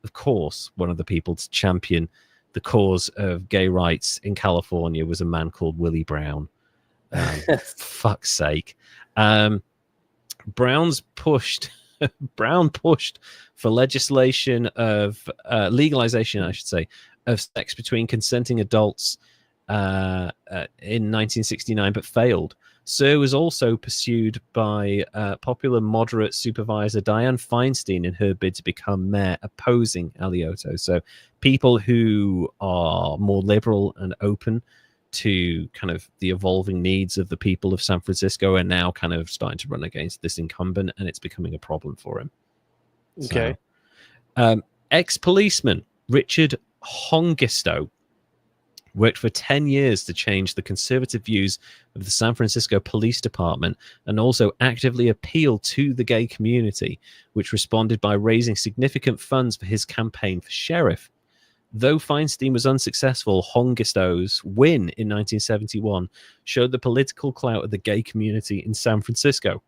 Of course, one of the people to champion the cause of gay rights in California was a man called Willie Brown. Fuck's sake. Brown pushed for legalization, I should say, of sex between consenting adults in 1969, but failed. Sir was also pursued by popular moderate supervisor Dianne Feinstein in her bid to become mayor, opposing Alioto. So people who are more liberal and open to kind of the evolving needs of the people of San Francisco are now kind of starting to run against this incumbent, and it's becoming a problem for him. Okay. So, ex-policeman Richard Hongisto worked for 10 years to change the conservative views of the San Francisco Police Department and also actively appealed to the gay community, which responded by raising significant funds for his campaign for sheriff. Though Feinstein was unsuccessful, Hongisto's win in 1971 showed the political clout of the gay community in San Francisco.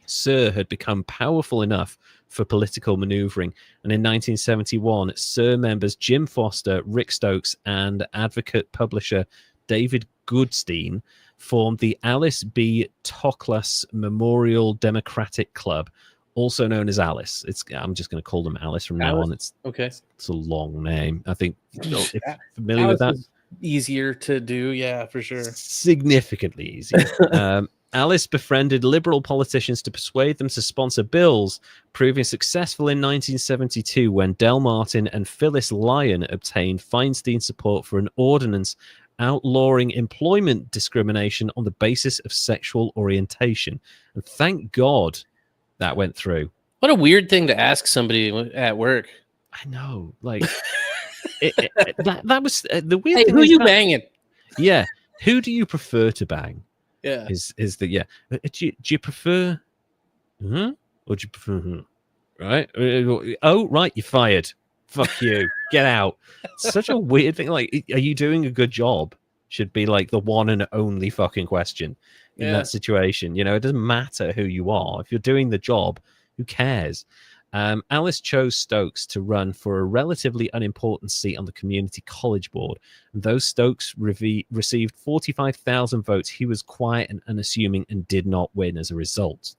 Sir had become powerful enough for political maneuvering, and in 1971, Sir members Jim Foster, Rick Stokes, and advocate publisher David Goodstein formed the Alice B. Toklas Memorial Democratic Club, also known as Alice. I'm just going to call them Alice from now on. It's a long name. I think if you're familiar with that. Easier to do, yeah, for sure. Significantly easier. Alice befriended liberal politicians to persuade them to sponsor bills, proving successful in 1972 when Del Martin and Phyllis Lyon obtained Feinstein support for an ordinance outlawing employment discrimination on the basis of sexual orientation. And thank God that went through. What a weird thing to ask somebody at work. I know, like that was the weird thing. Who you banging? Yeah, who do you prefer to bang? Yeah, is the do you prefer or do you prefer right? Oh right, you're fired. Fuck you. Get out. Such a weird thing. Like, are you doing a good job? Should be like the one and only fucking question in that situation. It doesn't matter who you are. If you're doing the job, who cares? Alice chose Stokes to run for a relatively unimportant seat on the community college board. And though Stokes received 45,000 votes, he was quiet and unassuming and did not win as a result.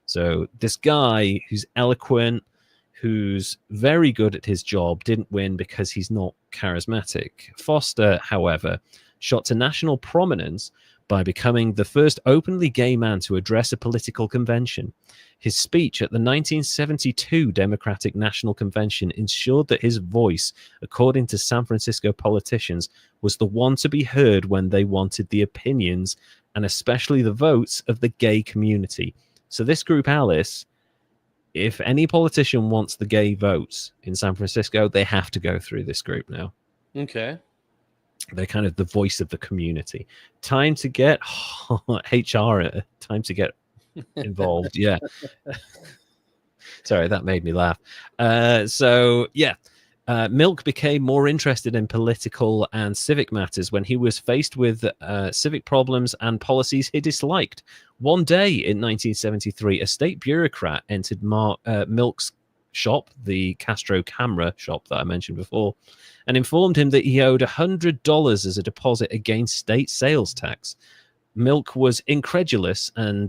So this guy who's eloquent, who's very good at his job, didn't win because he's not charismatic. Foster, however, shot to national prominence by becoming the first openly gay man to address a political convention. His speech at the 1972 Democratic National Convention ensured that his voice, according to San Francisco politicians, was the one to be heard when they wanted the opinions and especially the votes of the gay community. So this group, Alice, if any politician wants the gay votes in San Francisco, they have to go through this group now. Okay. They're kind of the voice of the community. Time to get HR, time to get involved. Yeah. Sorry, that made me laugh. Milk became more interested in political and civic matters when he was faced with civic problems and policies he disliked. One day in 1973, a state bureaucrat entered Milk's shop, the Castro Camera shop that I mentioned before, and informed him that he owed $100 as a deposit against state sales tax. Milk was incredulous and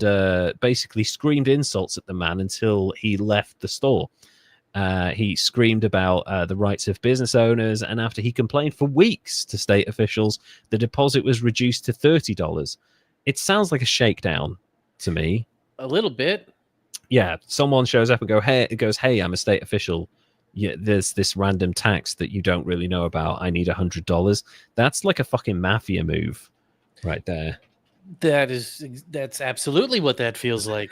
basically screamed insults at the man until he left the store. He screamed about the rights of business owners, and after he complained for weeks to state officials, the deposit was reduced to $30. It sounds like a shakedown to me. A little bit. Yeah, someone shows up and goes, hey, I'm a state official. Yeah, there's this random tax that you don't really know about. I need $100. That's like a fucking mafia move right there. That's absolutely what that feels like.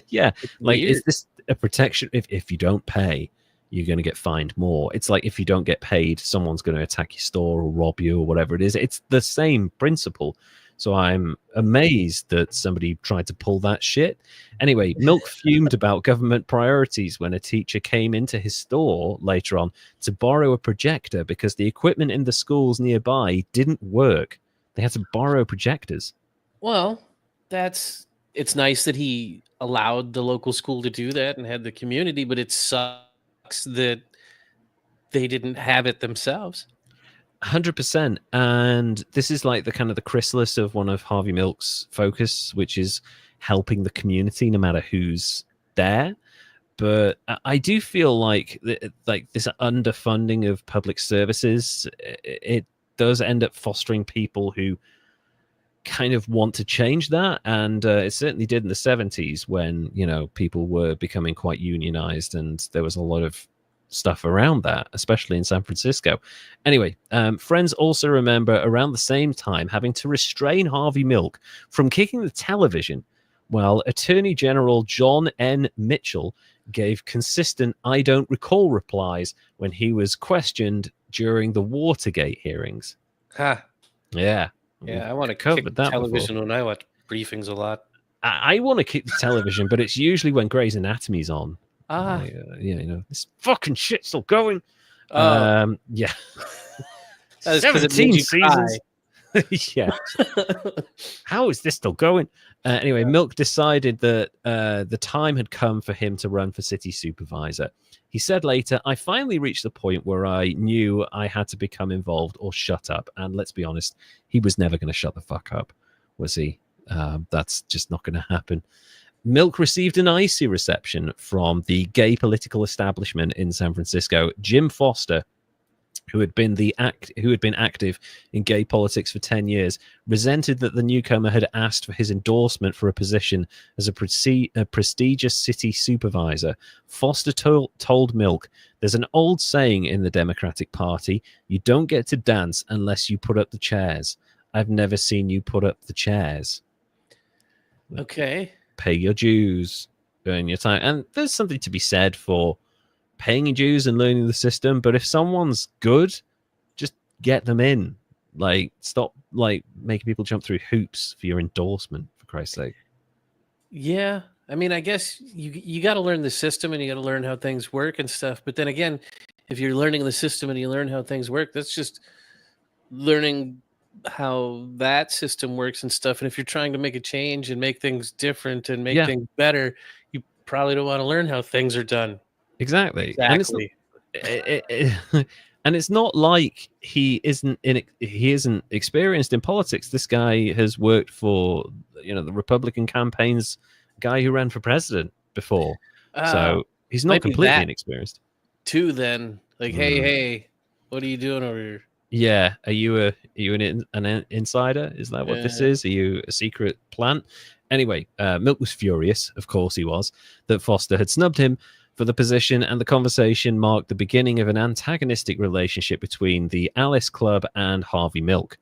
Yeah, It's like, weird. is this a protection? If you don't pay, you're going to get fined more. It's like if you don't get paid, someone's going to attack your store or rob you or whatever it is. It's the same principle. So I'm amazed that somebody tried to pull that shit. Anyway, Milk fumed about government priorities when a teacher came into his store later on to borrow a projector because the equipment in the schools nearby didn't work. They had to borrow projectors. Well, it's nice that he allowed the local school to do that and had the community, but it sucks that they didn't have it themselves. 100%. And this is like the kind of the chrysalis of one of Harvey Milk's focus, which is helping the community no matter who's there. But I do feel like this underfunding of public services, it does end up fostering people who kind of want to change that. And it certainly did in the 70s when, you know, people were becoming quite unionized and there was a lot of stuff around that, especially in San Francisco. Anyway, friends also remember around the same time having to restrain Harvey Milk from kicking the television while Attorney General John N. Mitchell gave consistent I don't recall replies when he was questioned during the Watergate hearings. Ha. Yeah. Yeah, I want to covered kick that television before. when I watch briefings a lot. I want to kick the television, but it's usually when Grey's Anatomy's on. Ah. Yeah, you know, this fucking shit's still going. Yeah. That's 'cause it made 17 you cry. seasons. Yeah. How is this still going? Anyway, Milk decided that the time had come for him to run for city supervisor. He said later, I finally reached the point where I knew I had to become involved or shut up. And let's be honest, he was never going to shut the fuck up, was he? That's just not going to happen. Milk received an icy reception from the gay political establishment in San Francisco. Jim Foster, who had been active in gay politics for 10 years, resented that the newcomer had asked for his endorsement for a position as a prestigious city supervisor. Foster told Milk, there's an old saying in the Democratic Party, you don't get to dance unless you put up the chairs. I've never seen you put up the chairs. Okay. Pay your dues, earn your time. And there's something to be said for paying your dues and learning the system, but if someone's good, just get them in. Like, stop like making people jump through hoops for your endorsement, for Christ's sake. Yeah, I mean, I guess you got to learn the system and you got to learn how things work and stuff. But then again, if you're learning the system and you learn how things work, that's just learning how that system works and stuff. And if you're trying to make a change and make things different and make things better, you probably don't want to learn how things are done. Exactly. Exactly. And it's not like he isn't experienced in politics. This guy has worked for, you know, the Republican campaigns, guy who ran for president before. So he's not completely inexperienced. Too then, like, hey, what are you doing over here? Yeah, are you an insider? Is that what this is? Are you a secret plant? Anyway, Milk was furious, of course he was, that Foster had snubbed him for the position, and the conversation marked the beginning of an antagonistic relationship between the Alice Club and Harvey Milk.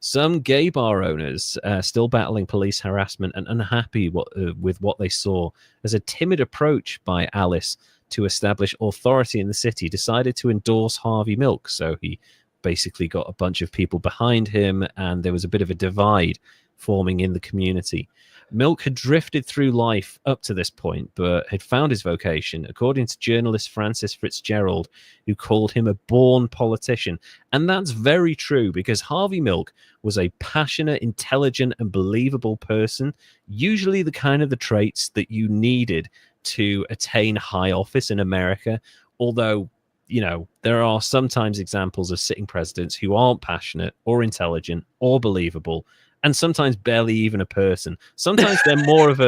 Some gay bar owners, still battling police harassment and unhappy with what they saw as a timid approach by Alice to establish authority in the city, decided to endorse Harvey Milk. So he basically got a bunch of people behind him, and there was a bit of a divide forming in the community. Milk had drifted through life up to this point, but had found his vocation, according to journalist Francis Fitzgerald, who called him a born politician. And that's very true, because Harvey Milk was a passionate, intelligent, and believable person, usually the kind of the traits that you needed to attain high office in America, although, you know, there are sometimes examples of sitting presidents who aren't passionate or intelligent or believable, and sometimes barely even a person. Sometimes they're more of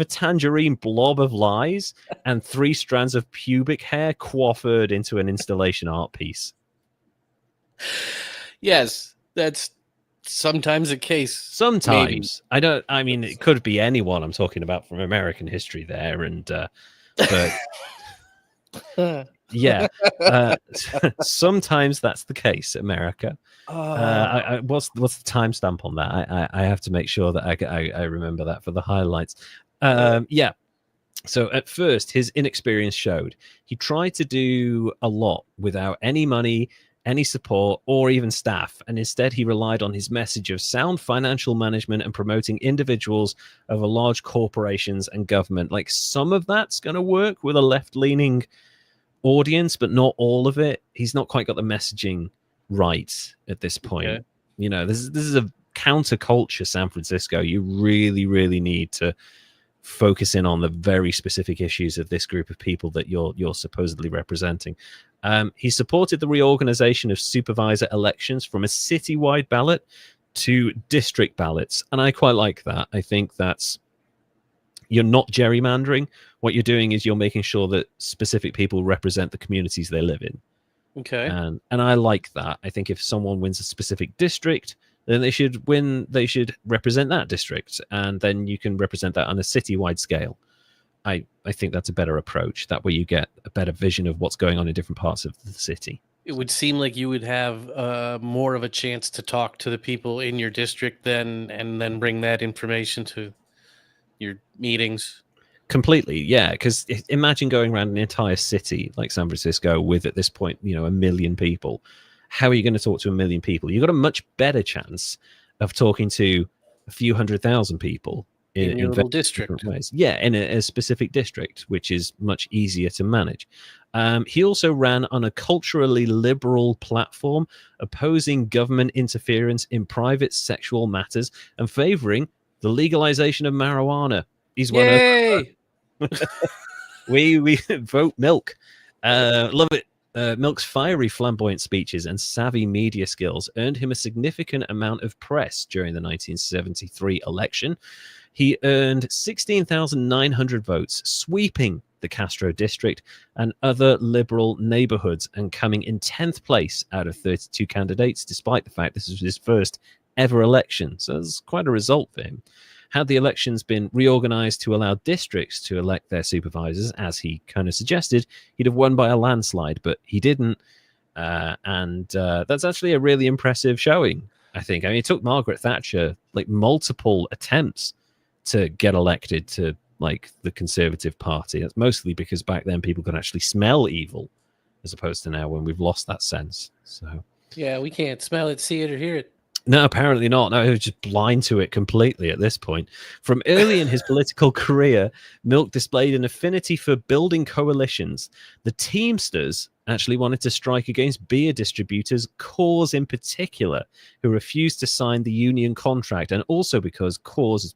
a tangerine blob of lies and 3 strands of pubic hair coiffured into an installation art piece. Yes, that's sometimes a case. Sometimes. I mean, it could be anyone I'm talking about from American history there. And, but yeah, sometimes that's the case, America. What's the timestamp on that? I have to make sure that I remember that for the highlights. Yeah. So at first, his inexperience showed. He tried to do a lot without any money, any support, or even staff. And instead, he relied on his message of sound financial management and promoting individuals over large corporations and government. Like, some of that's going to work with a left-leaning audience, but not all of it. He's not quite got the messaging right at this point. Okay. You know, this is a counterculture San Francisco. You really, really need to focus in on the very specific issues of this group of people that you're supposedly representing. He supported the reorganization of supervisor elections from a citywide ballot to district ballots, and I quite like that. I think that's, you're not gerrymandering. What you're doing is you're making sure that specific people represent the communities they live in. Okay. And I like that. I think if someone wins a specific district, then they should represent that district, and then you can represent that on a citywide scale. I think that's a better approach. That way you get a better vision of what's going on in different parts of the city. It would seem like you would have more of a chance to talk to the people in your district and then bring that information to your meetings. Completely, yeah. Because imagine going around an entire city like San Francisco with, at this point, 1 million people. How are you going to talk to 1 million people? You've got a much better chance of talking to a few 100,000 people in your little district. Ways. Yeah, in a specific district, which is much easier to manage. He also ran on a culturally liberal platform, opposing government interference in private sexual matters and favoring the legalization of marijuana. He's one of we vote Milk. Love it. Milk's fiery, flamboyant speeches and savvy media skills earned him a significant amount of press during the 1973 election. He earned 16,900 votes, sweeping the Castro district and other liberal neighborhoods, and coming in 10th place out of 32 candidates, despite the fact this was his first ever election. So it's quite a result for him. Had the elections been reorganized to allow districts to elect their supervisors, as he kind of suggested, he'd have won by a landslide, but he didn't. And that's actually a really impressive showing, I think. I mean, it took Margaret Thatcher like multiple attempts to get elected to like the Conservative Party. That's mostly because back then people could actually smell evil, as opposed to now when we've lost that sense. So yeah, we can't smell it, see it, or hear it. No, apparently not. No, he was just blind to it completely at this point. From early in his political career, Milk displayed an affinity for building coalitions. The Teamsters actually wanted to strike against beer distributors, Coors in particular, who refused to sign the union contract, and also because Coors is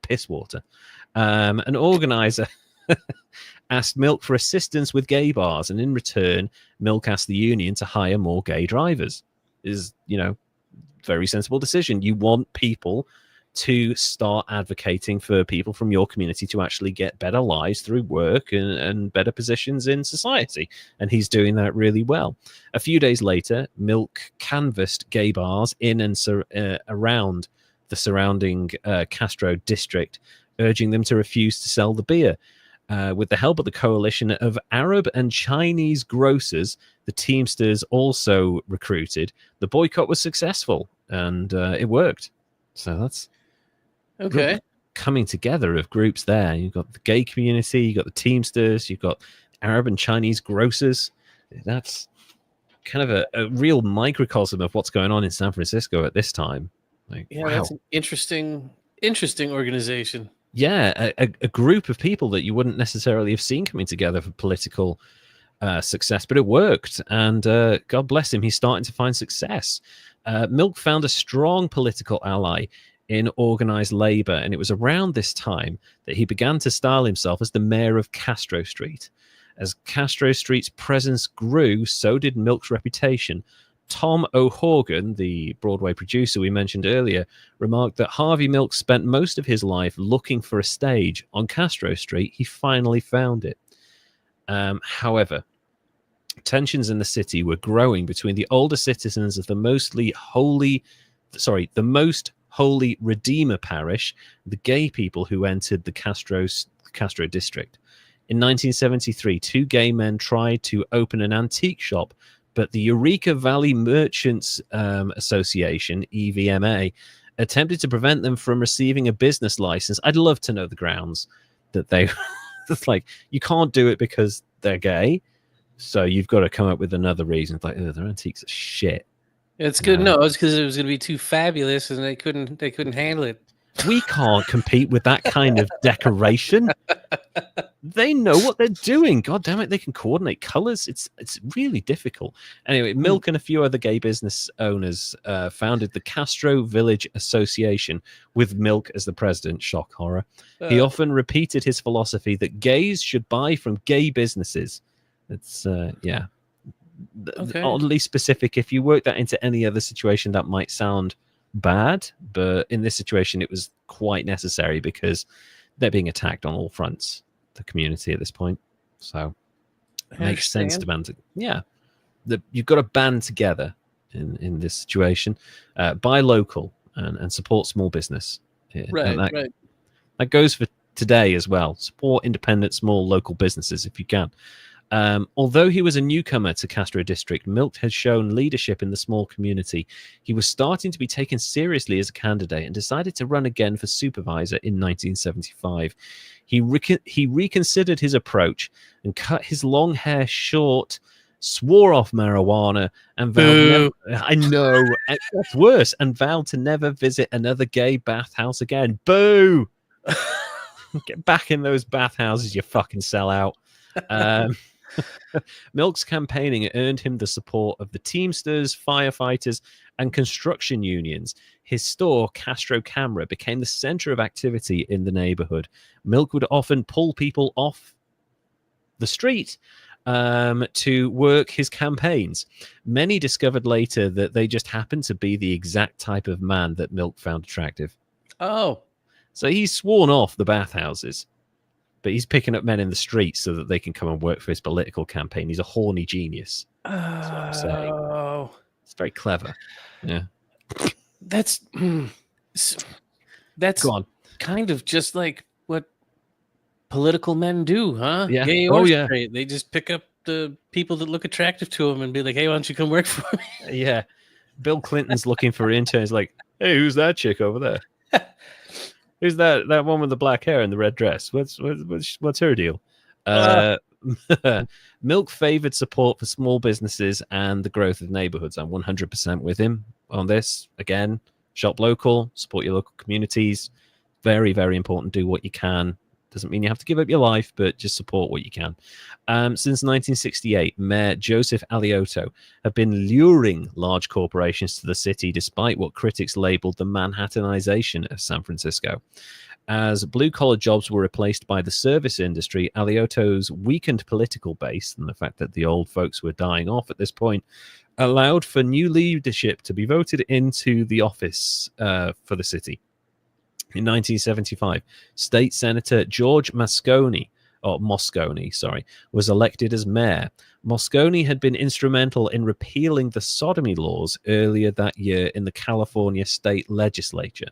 piss water. An organizer asked Milk for assistance with gay bars, and in return, Milk asked the union to hire more gay drivers. Is, very sensible decision. You want people to start advocating for people from your community to actually get better lives through work and better positions in society. And he's doing that really well. A few days later, Milk canvassed gay bars in and around the surrounding Castro district, urging them to refuse to sell the beer. With the help of the coalition of Arab and Chinese grocers, the Teamsters also recruited. The boycott was successful, and it worked. So that's okay. Coming together of groups there. You've got the gay community, you've got the Teamsters, you've got Arab and Chinese grocers. That's kind of a real microcosm of what's going on in San Francisco at this time. Like, yeah, wow. That's an interesting organization. Yeah, a group of people that you wouldn't necessarily have seen coming together for political success, but it worked. And God bless him, he's starting to find success. Milk found a strong political ally in organized labor, and it was around this time that he began to style himself as the mayor of Castro Street. As Castro Street's presence grew, so did Milk's reputation. Tom O'Horgan, the Broadway producer we mentioned earlier, remarked that Harvey Milk spent most of his life looking for a stage on Castro Street. He finally found it. However, tensions in the city were growing between the older citizens of the the most holy Redeemer parish, the gay people who entered the Castro district. In 1973, 2 gay men tried to open an antique shop, but the Eureka Valley Merchants Association, EVMA, attempted to prevent them from receiving a business license. I'd love to know the grounds that they... It's like, you can't do it because they're gay, so you've got to come up with another reason. It's like, oh, their antiques are shit. It's good. No, it's because it was going to be too fabulous, and they couldn't handle it. We can't compete with that kind of decoration. They know what they're doing. God damn it, they can coordinate colors. It's really difficult. Anyway, Milk and a few other gay business owners founded the Castro Village Association with Milk as the president. Shock horror. He often repeated his philosophy that gays should buy from gay businesses. It's oddly specific. If you work that into any other situation, that might sound bad, but in this situation it was quite necessary because they're being attacked on all fronts, the community at this point. So it makes sense to band. You've got to band together in this situation, buy local and support small business. Right. That goes for today as well. Support independent, small local businesses if you can. Although he was a newcomer to Castro District, Milk had shown leadership in the small community. He was starting to be taken seriously as a candidate and decided to run again for supervisor in 1975. He reconsidered his approach and cut his long hair short, swore off marijuana, and vowed that's worse, and vowed to never visit another gay bathhouse again. Boo! Get back in those bathhouses, you fucking sellout. Milk's campaigning earned him the support of the Teamsters, firefighters, and construction unions. His store, Castro Camera, became the center of activity in the neighborhood. Milk would often pull people off the street to work his campaigns. Many discovered later that they just happened to be the exact type of man that Milk found attractive. Oh. So he's sworn off the bathhouses, but he's picking up men in the streets so that they can come and work for his political campaign. He's a horny genius. That's what I'm saying. It's very clever. Yeah. That's kind of just like what political men do, huh? Yeah. Gay or straight. They just pick up the people that look attractive to them and be like, hey, why don't you come work for me? Yeah. Bill Clinton's looking for interns like, hey, who's that chick over there? Who's that one with the black hair and the red dress? What's her deal? Milk favored support for small businesses and the growth of neighborhoods. I'm 100% with him on this. Again, shop local, support your local communities. Very, very important. Do what you can. Doesn't mean you have to give up your life, but just support what you can. Since 1968, Mayor Joseph Alioto have been luring large corporations to the city, despite what critics labeled the Manhattanization of San Francisco. As blue-collar jobs were replaced by the service industry, Alioto's weakened political base, and the fact that the old folks were dying off at this point, allowed for new leadership to be voted into the office for the city. In 1975, State Senator George Moscone, was elected as mayor. Moscone had been instrumental in repealing the sodomy laws earlier that year in the California state legislature.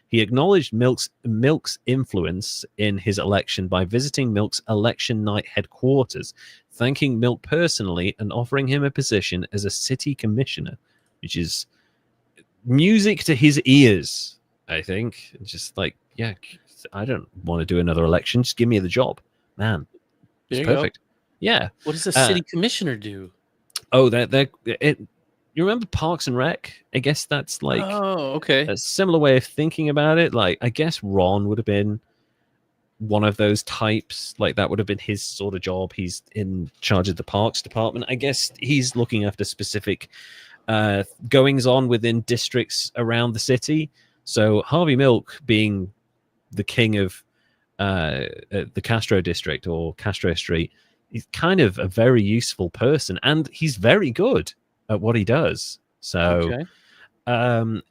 He acknowledged Milk's influence in his election by visiting Milk's election night headquarters, thanking Milk personally and offering him a position as a city commissioner, which is music to his ears. I think just like, yeah, I don't want to do another election. Just give me the job, man. It's perfect. Yeah. What does a city commissioner do? Oh, you remember Parks and Rec? I guess that's like a similar way of thinking about it. Like, I guess Ron would have been one of those types. Like, that would have been his sort of job. He's in charge of the Parks department. I guess he's looking after specific goings on within districts around the city. So Harvey Milk, being the king of the Castro district or Castro Street, he's kind of a very useful person, and he's very good at what he does. So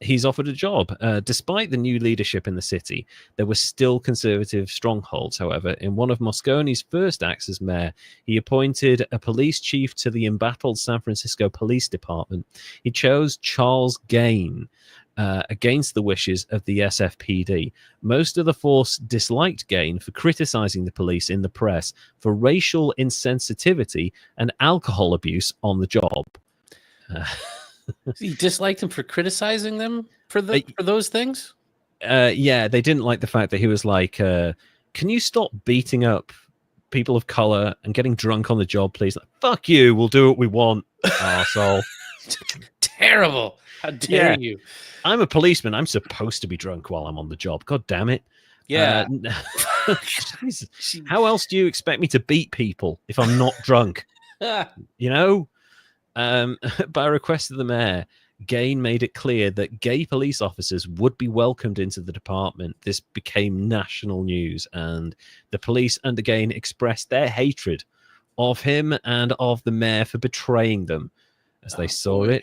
he's offered a job. Despite the new leadership in the city, there were still conservative strongholds. However, in one of Moscone's first acts as mayor, he appointed a police chief to the embattled San Francisco Police Department. He chose Charles Gain, against the wishes of the SFPD. Most of the force disliked Gain for criticizing the police in the press for racial insensitivity and alcohol abuse on the job. You disliked him for criticizing them for those things? Yeah, they didn't like the fact that he was like, can you stop beating up people of color and getting drunk on the job, please? Like, fuck you, we'll do what we want, arsehole. Terrible. How dare you? I'm a policeman. I'm supposed to be drunk while I'm on the job. God damn it. Yeah. How else do you expect me to beat people if I'm not drunk? You know? By request of the mayor, Gain made it clear that gay police officers would be welcomed into the department. This became national news, and the police and Gain expressed their hatred of him and of the mayor for betraying them. As they saw it,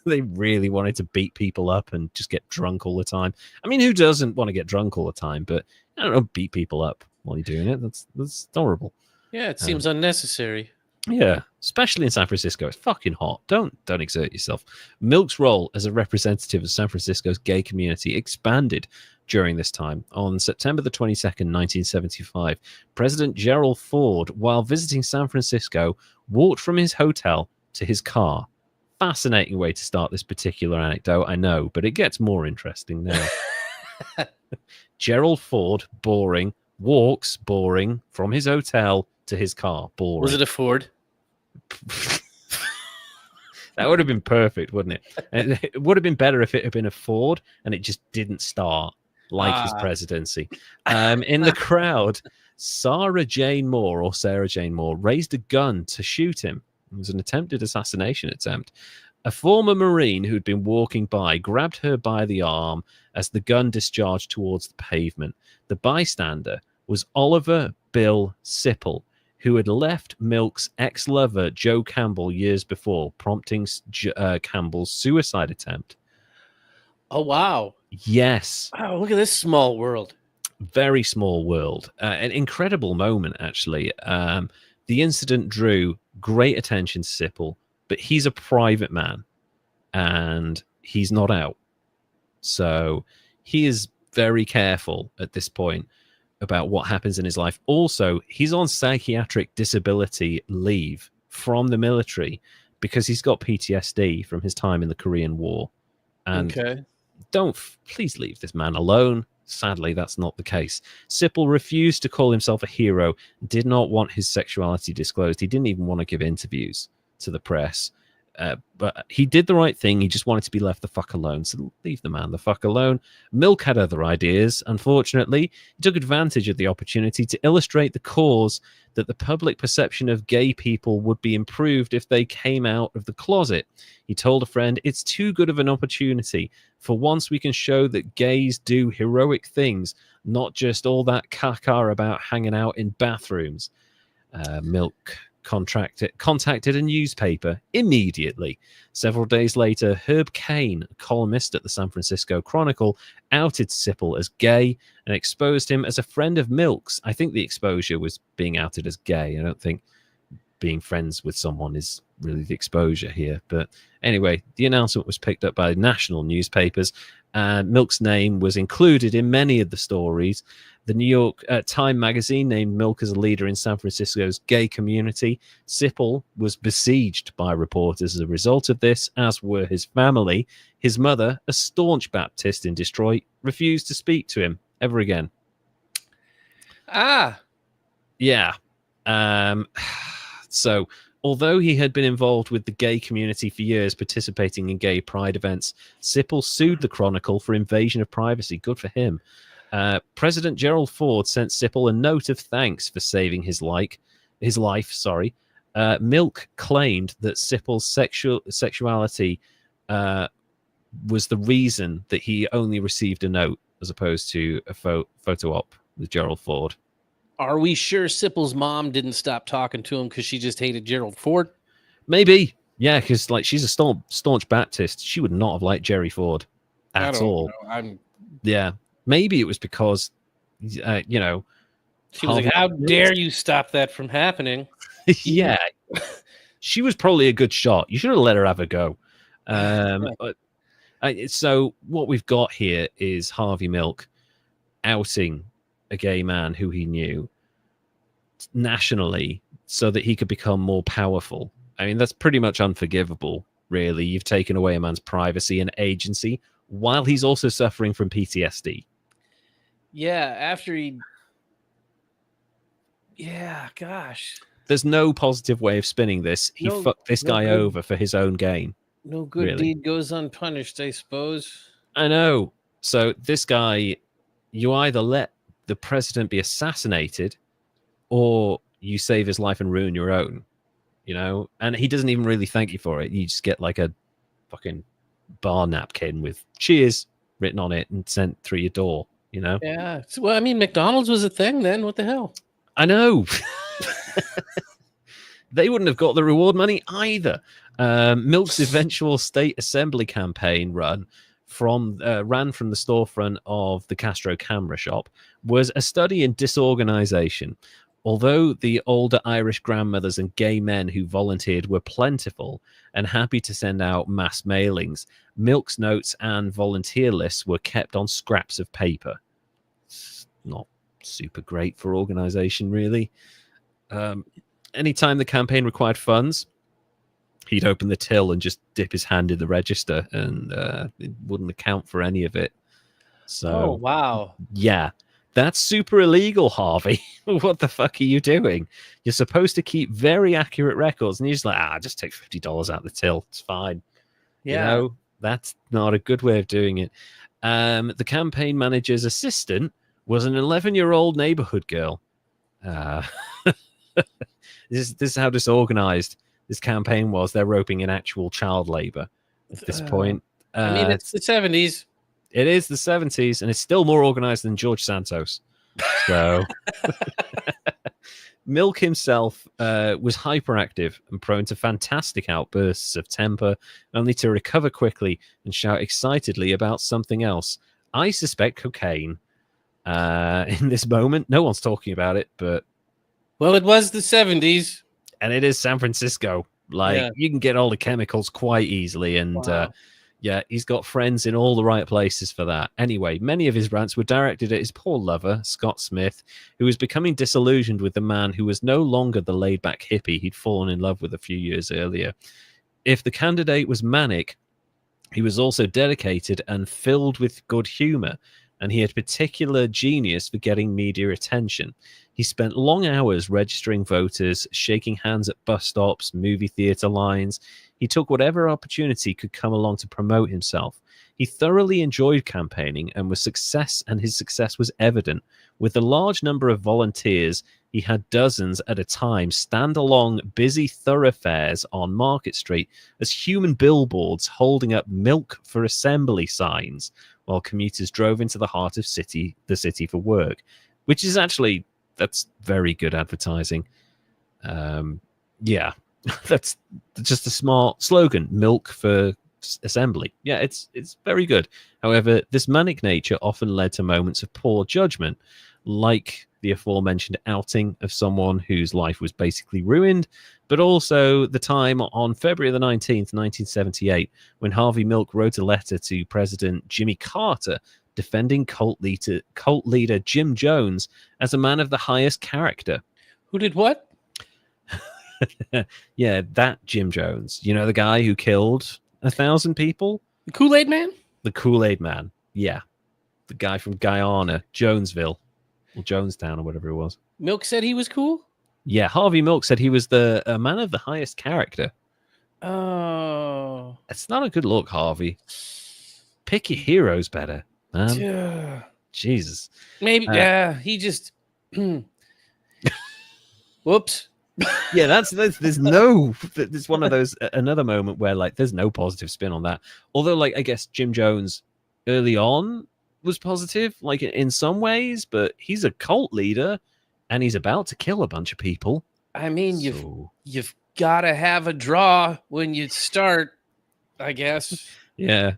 they really wanted to beat people up and just get drunk all the time. I mean, who doesn't want to get drunk all the time? But I don't know, beat people up while you're doing it. That's horrible. Yeah, it seems unnecessary. Yeah, especially in San Francisco. It's fucking hot. Don't exert yourself. Milk's role as a representative of San Francisco's gay community expanded during this time. On September the 22nd, 1975, President Gerald Ford, while visiting San Francisco, walked from his hotel to his car. Fascinating way to start this particular anecdote, I know, but it gets more interesting now. Gerald Ford, boring, walks, boring, from his hotel to his car, boring. Was it a Ford? That would have been perfect, wouldn't it? It would have been better if it had been a Ford and it just didn't start like his presidency. In the crowd, Sarah Jane Moore raised a gun to shoot him. It was an attempted assassination attempt. A former Marine who'd been walking by grabbed her by the arm as the gun discharged towards the pavement. The bystander was Oliver Bill Sipple, who had left Milk's ex-lover, Joe Campbell, years before, prompting Campbell's suicide attempt. Oh, wow. Yes. Wow, look at this small world. Very small world. An incredible moment, actually. The incident drew great attention to Sipple, but he's a private man, and he's not out. So he is very careful at this point about what happens in his life. Also, he's on psychiatric disability leave from the military because he's got PTSD from his time in the Korean War. And please leave this man alone. Sadly, that's not the case. Sipple refused to call himself a hero, did not want his sexuality disclosed. He didn't even want to give interviews to the press. But he did the right thing. He just wanted to be left the fuck alone. So leave the man the fuck alone. Milk had other ideas. Unfortunately, he took advantage of the opportunity to illustrate the cause that the public perception of gay people would be improved if they came out of the closet. He told a friend, "It's too good of an opportunity. For once we can show that gays do heroic things, not just all that caca about hanging out in bathrooms." Milk contacted a newspaper immediately. Several days later, Herb Cain, a columnist at the San Francisco Chronicle, outed Sipple as gay and exposed him as a friend of Milk's. I think the exposure was being outed as gay. I don't think being friends with someone is really the exposure here. But anyway, the announcement was picked up by national newspapers, and Milk's name was included in many of the stories. The New York Time magazine named Milk as a leader in San Francisco's gay community. Sipple was besieged by reporters as a result of this, as were his family. His mother, a staunch Baptist in Detroit, refused to speak to him ever again. Yeah. So, although he had been involved with the gay community for years, participating in gay pride events, Sipple sued the Chronicle for invasion of privacy. Good for him. President Gerald Ford sent Sipple a note of thanks for saving his life. Milk claimed that Sipple's sexuality was the reason that he only received a note as opposed to a photo op with Gerald Ford. Are we sure Sipple's mom didn't stop talking to him because she just hated Gerald Ford? Maybe. Yeah, because like she's a staunch Baptist. She would not have liked Jerry Ford at all. Yeah. Maybe it was because, she was like, how dare you stop that from happening? Yeah. She was probably a good shot. You should have let her have a go. So what we've got here is Harvey Milk outing a gay man who he knew nationally so that he could become more powerful. I mean, that's pretty much unforgivable, really. You've taken away a man's privacy and agency while he's also suffering from PTSD. Yeah, after he... Yeah, gosh. There's no positive way of spinning this. He fucked this guy over for his own gain. No good deed goes unpunished, I suppose. I know. So this guy, you either let the president be assassinated or you save his life and ruin your own, you know? And he doesn't even really thank you for it. You just get like a fucking bar napkin with cheers written on it and sent through your door, you know? Yeah. Well, I mean, McDonald's was a thing then. What the hell? I know. They wouldn't have got the reward money either. Milk's eventual state assembly campaign ran from the storefront of the Castro camera shop was a study in disorganization. Although the older Irish grandmothers and gay men who volunteered were plentiful and happy to send out mass mailings, Milk's notes and volunteer lists were kept on scraps of paper. It's not super great for organization, really. Anytime the campaign required funds, he'd open the till and just dip his hand in the register, and it wouldn't account for any of it. So, oh, wow. Yeah, that's super illegal, Harvey. What the fuck are you doing? You're supposed to keep very accurate records, and you're just like, just take $50 out the till. It's fine. Yeah. You know, that's not a good way of doing it. The campaign manager's assistant was an 11-year-old neighborhood girl. This is how disorganized this campaign was. They're roping in actual child labor at this point. I mean, it's the 70s. It is the 70s, and it's still more organized than George Santos. So Milk himself was hyperactive and prone to fantastic outbursts of temper, only to recover quickly and shout excitedly about something else. I suspect cocaine. In this moment, no one's talking about it, but... Well, it was the 70s. And it is San Francisco. Like, you can get all the chemicals quite easily. And, wow. He's got friends in all the right places for that. Anyway, many of his rants were directed at his poor lover, Scott Smith, who was becoming disillusioned with the man who was no longer the laid-back hippie he'd fallen in love with a few years earlier. If the candidate was manic, he was also dedicated and filled with good humor, and he had particular genius for getting media attention. He spent long hours registering voters, shaking hands at bus stops, movie theater lines. He took whatever opportunity could come along to promote himself. He thoroughly enjoyed campaigning, and his success was evident. With a large number of volunteers, he had dozens at a time stand along busy thoroughfares on Market Street as human billboards holding up "Milk for Assembly" signs, while commuters drove into the heart of the city for work, which is actually, that's very good advertising. That's just a smart slogan, "Milk for Assembly." Yeah, it's very good. However, this manic nature often led to moments of poor judgment, like the aforementioned outing of someone whose life was basically ruined, but also the time on February the 19th, 1978, when Harvey Milk wrote a letter to President Jimmy Carter defending cult leader Jim Jones as a man of the highest character. Who did what? Yeah, that Jim Jones. You know, the guy who killed 1,000 people? The Kool-Aid Man? The Kool-Aid Man. Yeah. The guy from Guyana, Jonesville, or Jonestown, or whatever it was. Milk said he was cool? Yeah, Harvey Milk said he was a man of the highest character. Oh. It's not a good look, Harvey. Pick your heroes better, man. Yeah. Jesus. Maybe, he just... Whoops. Yeah, there's one of those, another moment where, like, there's no positive spin on that. Although, like, I guess Jim Jones early on was positive, like, in some ways, but he's a cult leader and he's about to kill a bunch of people. I mean, you've got to have a draw when you start, I guess. Yeah.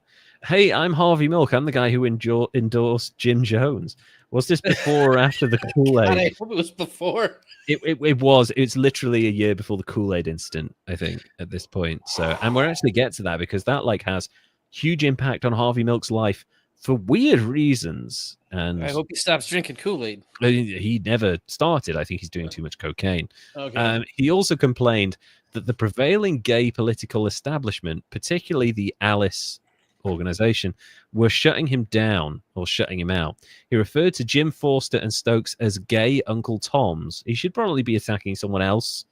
Hey, I'm Harvey Milk. I'm the guy who endorsed Jim Jones. Was this before or after the Kool-Aid? I hope it was before. It was. It's literally a year before the Kool-Aid incident, I think, at this point. So, and we'll actually get to that because that, like, has huge impact on Harvey Milk's life for weird reasons. And I hope he stops drinking Kool-Aid. he never started. I think he's doing too much cocaine. Okay. He also complained that the prevailing gay political establishment, particularly the Alice organization, were shutting him down or shutting him out. He referred to Jim Forster and Stokes as gay Uncle Toms. He should probably be attacking someone else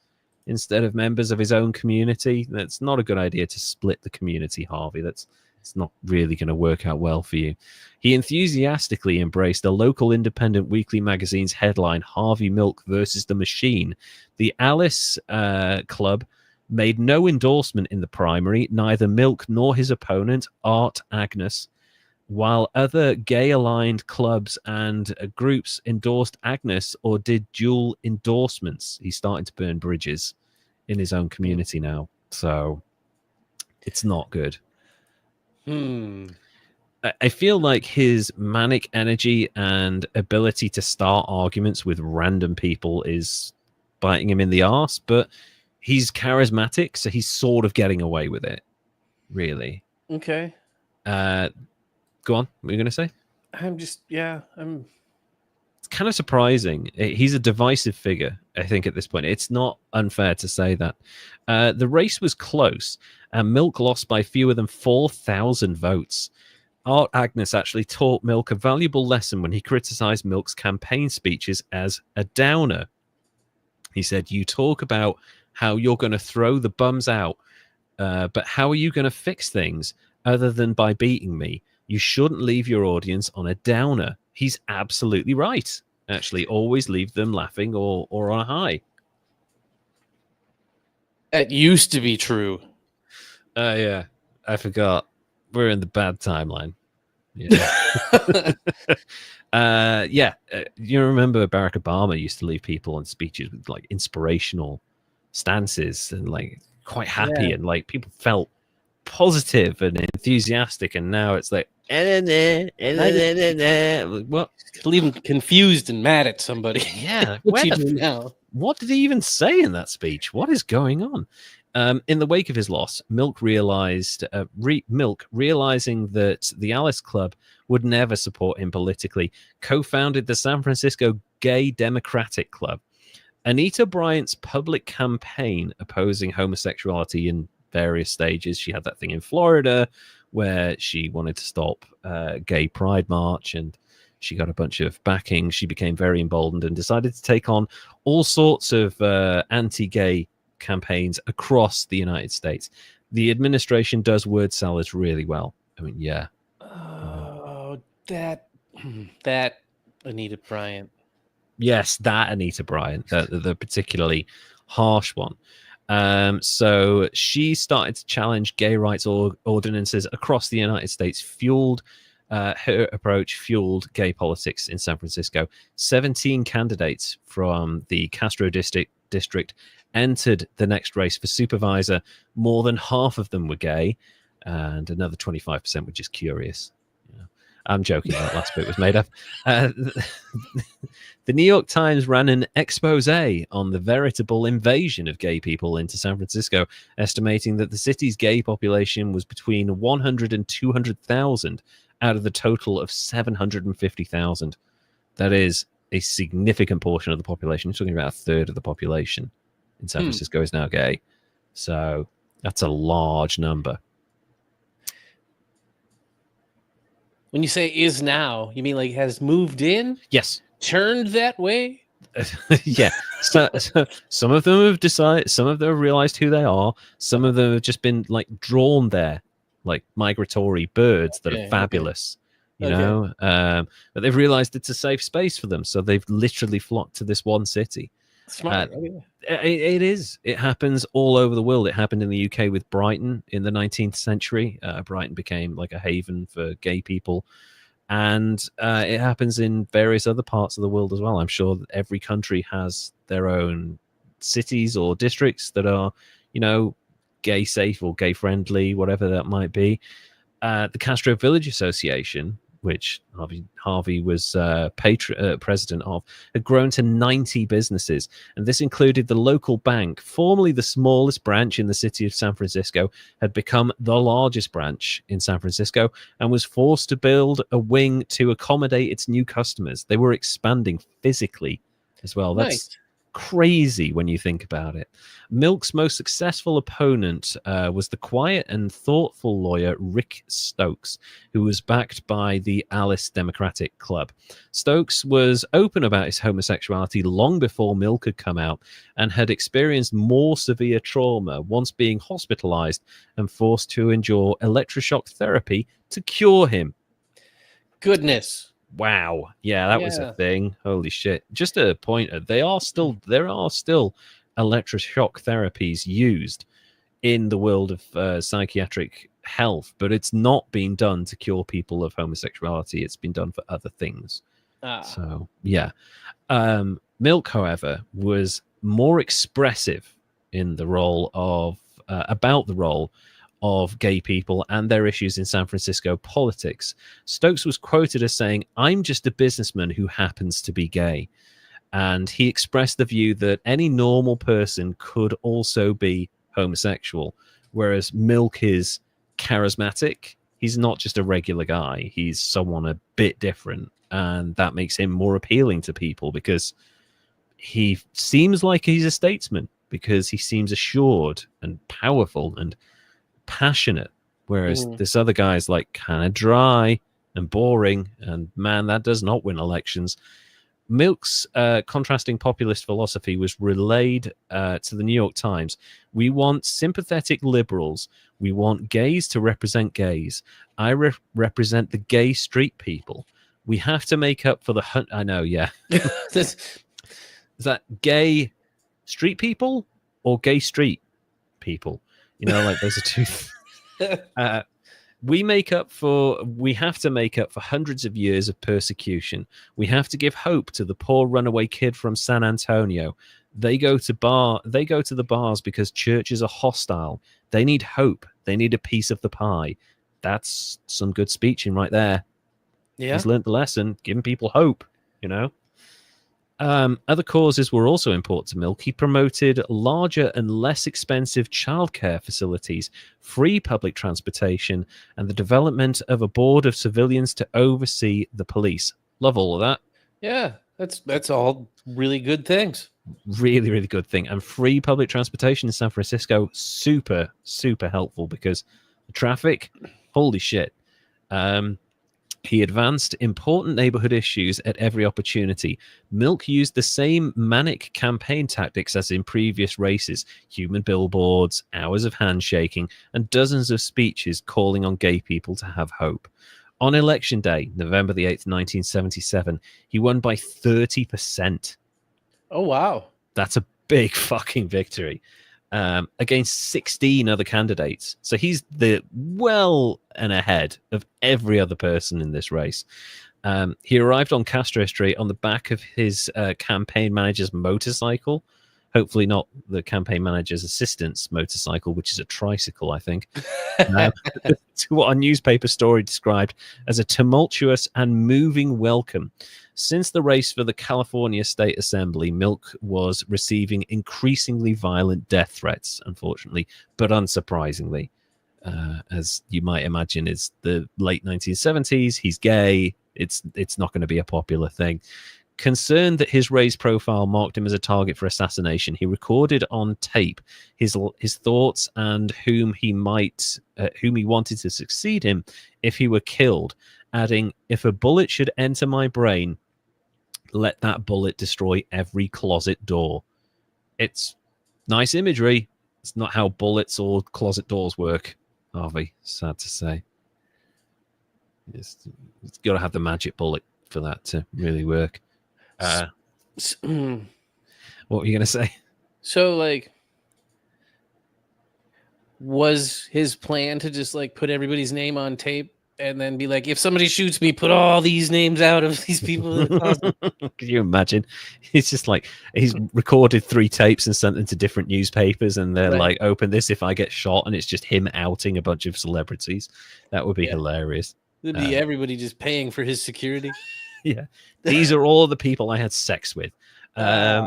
instead of members of his own community. That's not a good idea to split the community, Harvey. It's not really going to work out well for you. He enthusiastically embraced a local independent weekly magazine's headline, Harvey Milk versus the Machine. The Alice Club made no endorsement in the primary, neither Milk nor his opponent, Art Agnes, while other gay-aligned clubs and groups endorsed Agnes or did dual endorsements. He's starting to burn bridges in his own community now. So it's not good. I feel like his manic energy and ability to start arguments with random people is biting him in the arse, but he's charismatic, so he's sort of getting away with it, really. Okay. Go on. What are you going to say? It's kind of surprising. He's a divisive figure, I think, at this point. It's not unfair to say that. The race was close, and Milk lost by fewer than 4,000 votes. Art Agnes actually taught Milk a valuable lesson when he criticized Milk's campaign speeches as a downer. He said, "You talk about how you're going to throw the bums out, but how are you going to fix things other than by beating me? You shouldn't leave your audience on a downer." He's absolutely right. Actually, always leave them laughing or on a high. That used to be true. Yeah, I forgot. We're in the bad timeline. You remember Barack Obama used to leave people on speeches with like inspirational stances and like quite happy and like people felt positive and enthusiastic, and now it's like what? Leave him confused and mad at somebody. Yeah, what you do now? What did he even say in that speech? What is going on? In the wake of his loss, Milk realizing that the Alice Club would never support him politically, co-founded the San Francisco Gay Democratic Club. Anita Bryant's public campaign opposing homosexuality in various stages. She had that thing in Florida where she wanted to stop gay pride march, and she got a bunch of backing. She became very emboldened and decided to take on all sorts of anti-gay campaigns across the United States. The administration does word salads really well. I mean, yeah. Oh, that Anita Bryant. Yes, that Anita Bryant, the particularly harsh one. So she started to challenge gay rights ordinances across the United States. Her approach fueled gay politics in San Francisco. 17 candidates from the Castro district entered the next race for supervisor. More than half of them were gay, and another 25% were just curious. Yeah. I'm joking. That last bit was made up. The New York Times ran an expose on the veritable invasion of gay people into San Francisco, estimating that the city's gay population was between 100 and 200,000 out of the total of 750,000. That is a significant portion of the population. We're talking about a third of the population in San Francisco is now gay. So that's a large number. When you say is now, you mean like has moved in? Yes. Turned that way? Yeah. So some of them have decided, some of them have realized who they are. Some of them have just been like drawn there, like migratory birds that are fabulous, you know? But they've realized it's a safe space for them. So they've literally flocked to this one city. Smart. It is. It happens all over the world. It happened in the UK with Brighton in the 19th century. Brighton became like a haven for gay people. And it happens in various other parts of the world as well. I'm sure that every country has their own cities or districts that are, you know, gay safe or gay friendly, whatever that might be. The Castro Village Association, which Harvey was president of, had grown to 90 businesses. And this included the local bank, formerly the smallest branch in the city of San Francisco, had become the largest branch in San Francisco and was forced to build a wing to accommodate its new customers. They were expanding physically as well. That's crazy when you think about it. Milk's most successful opponent was the quiet and thoughtful lawyer Rick Stokes, who was backed by the Alice Democratic Club. Stokes was open about his homosexuality long before Milk had come out and had experienced more severe trauma, once being hospitalized and forced to endure electroshock therapy to cure him. Goodness. Wow. Yeah, that was a thing. Holy shit. Just a pointer. There are still electroshock therapies used in the world of psychiatric health, but it's not been done to cure people of homosexuality. It's been done for other things. So, yeah. Milk, however, was more expressive in the role of, about the role of gay people and their issues in San Francisco politics. Stokes was quoted as saying, "I'm just a businessman who happens to be gay." And he expressed the view that any normal person could also be homosexual, whereas Milk is charismatic. He's not just a regular guy. He's someone a bit different. And that makes him more appealing to people because he seems like he's a statesman, because he seems assured and powerful and passionate, whereas this other guy is like kind of dry and boring, and man, that does not win elections. Milk's contrasting populist philosophy was relayed to the New York Times. "We want sympathetic liberals. We want gays to represent gays. I represent the gay street people. We have to make up for the I know, yeah. Is that gay street people or gay street people? You know, like those are two. We have to make up for hundreds of years of persecution. We have to give hope to the poor runaway kid from San Antonio. They go to the bars because churches are hostile. They need hope. They need a piece of the pie." That's some good speeching right there. Yeah. He's learned the lesson, giving people hope, you know. Other causes were also important to Milk. He promoted larger and less expensive childcare facilities, free public transportation, and the development of a board of civilians to oversee the police. Love all of that. Yeah, that's all really good things. Really, really good thing. And free public transportation in San Francisco, super, super helpful because the traffic, holy shit. He advanced important neighborhood issues at every opportunity. Milk used the same manic campaign tactics as in previous races: human billboards, hours of handshaking, and dozens of speeches calling on gay people to have hope. On election day, November the 8th, 1977, he won by 30%. Oh, wow. That's a big fucking victory. Against 16 other candidates. So he's well and ahead of every other person in this race. He arrived on Castro Street on the back of his campaign manager's motorcycle. Hopefully not the campaign manager's assistant's motorcycle, which is a tricycle, I think. To what a newspaper story described as a tumultuous and moving welcome. Since the race for the California State Assembly, Milk was receiving increasingly violent death threats, unfortunately, but unsurprisingly. As you might imagine, it's the late 1970s. He's gay. It's not going to be a popular thing. Concerned that his raised profile marked him as a target for assassination, he recorded on tape his thoughts and whom he wanted to succeed him if he were killed, adding, "If a bullet should enter my brain, let that bullet destroy every closet door." It's nice imagery. It's not how bullets or closet doors work, Harvey. Sad to say. It's got to have the magic bullet for that to really work. What were you going to say? So, like, was his plan to just, like, put everybody's name on tape and then be like, if somebody shoots me, put all these names out of these people in the closet? Can you imagine? He's just like, he's recorded 3 tapes and sent them to different newspapers, and they're like, open this if I get shot, and it's just him outing a bunch of celebrities. That would be hilarious. It'd be everybody just paying for his security. Yeah, these are all the people I had sex with.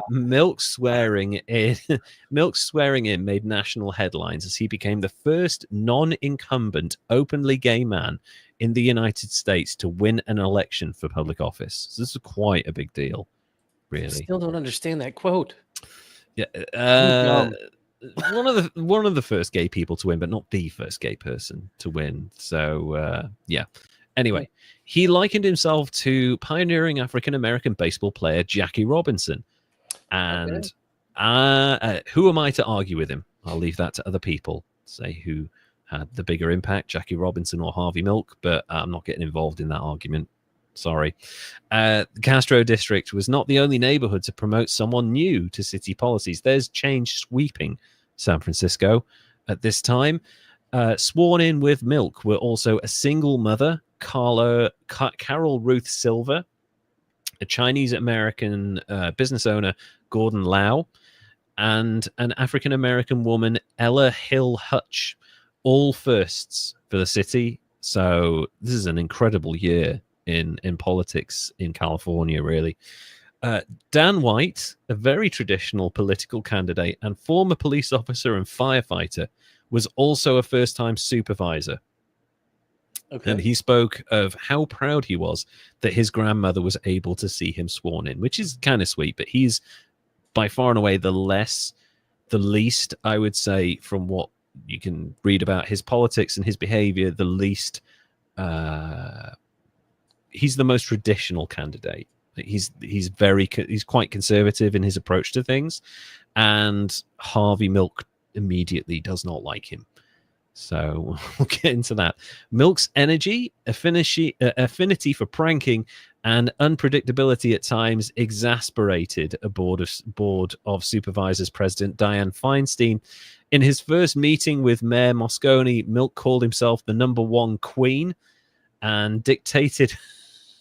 Milk swearing in made national headlines as he became the first non-incumbent openly gay man in the United States to win an election for public office. So this is quite a big deal, really. I still don't understand that quote. Yeah, Dumb. one of the first gay people to win, but not the first gay person to win. So yeah. Anyway, he likened himself to pioneering African-American baseball player Jackie Robinson. And who am I to argue with him? I'll leave that to other people, say who had the bigger impact, Jackie Robinson or Harvey Milk, but I'm not getting involved in that argument. Sorry. The Castro district was not the only neighborhood to promote someone new to city policies. There's change sweeping San Francisco at this time. Sworn in with Milk were also a single mother, Carol Ruth Silver, a Chinese-American business owner, Gordon Lau, and an African-American woman, Ella Hill Hutch, all firsts for the city. So this is an incredible year in politics in California, really. Dan White, a very traditional political candidate and former police officer and firefighter, was also a first-time supervisor. Okay. And he spoke of how proud he was that his grandmother was able to see him sworn in, which is kind of sweet. But he's by far and away the least, I would say, from what you can read about his politics and his behavior, the least. He's the most traditional candidate. He's quite conservative in his approach to things, and Harvey Milk immediately does not like him. So we'll get into that. Milk's energy, affinity for pranking, and unpredictability at times exasperated a board of supervisors president Dianne Feinstein. In his first meeting with Mayor Moscone, Milk called himself the #1 queen and dictated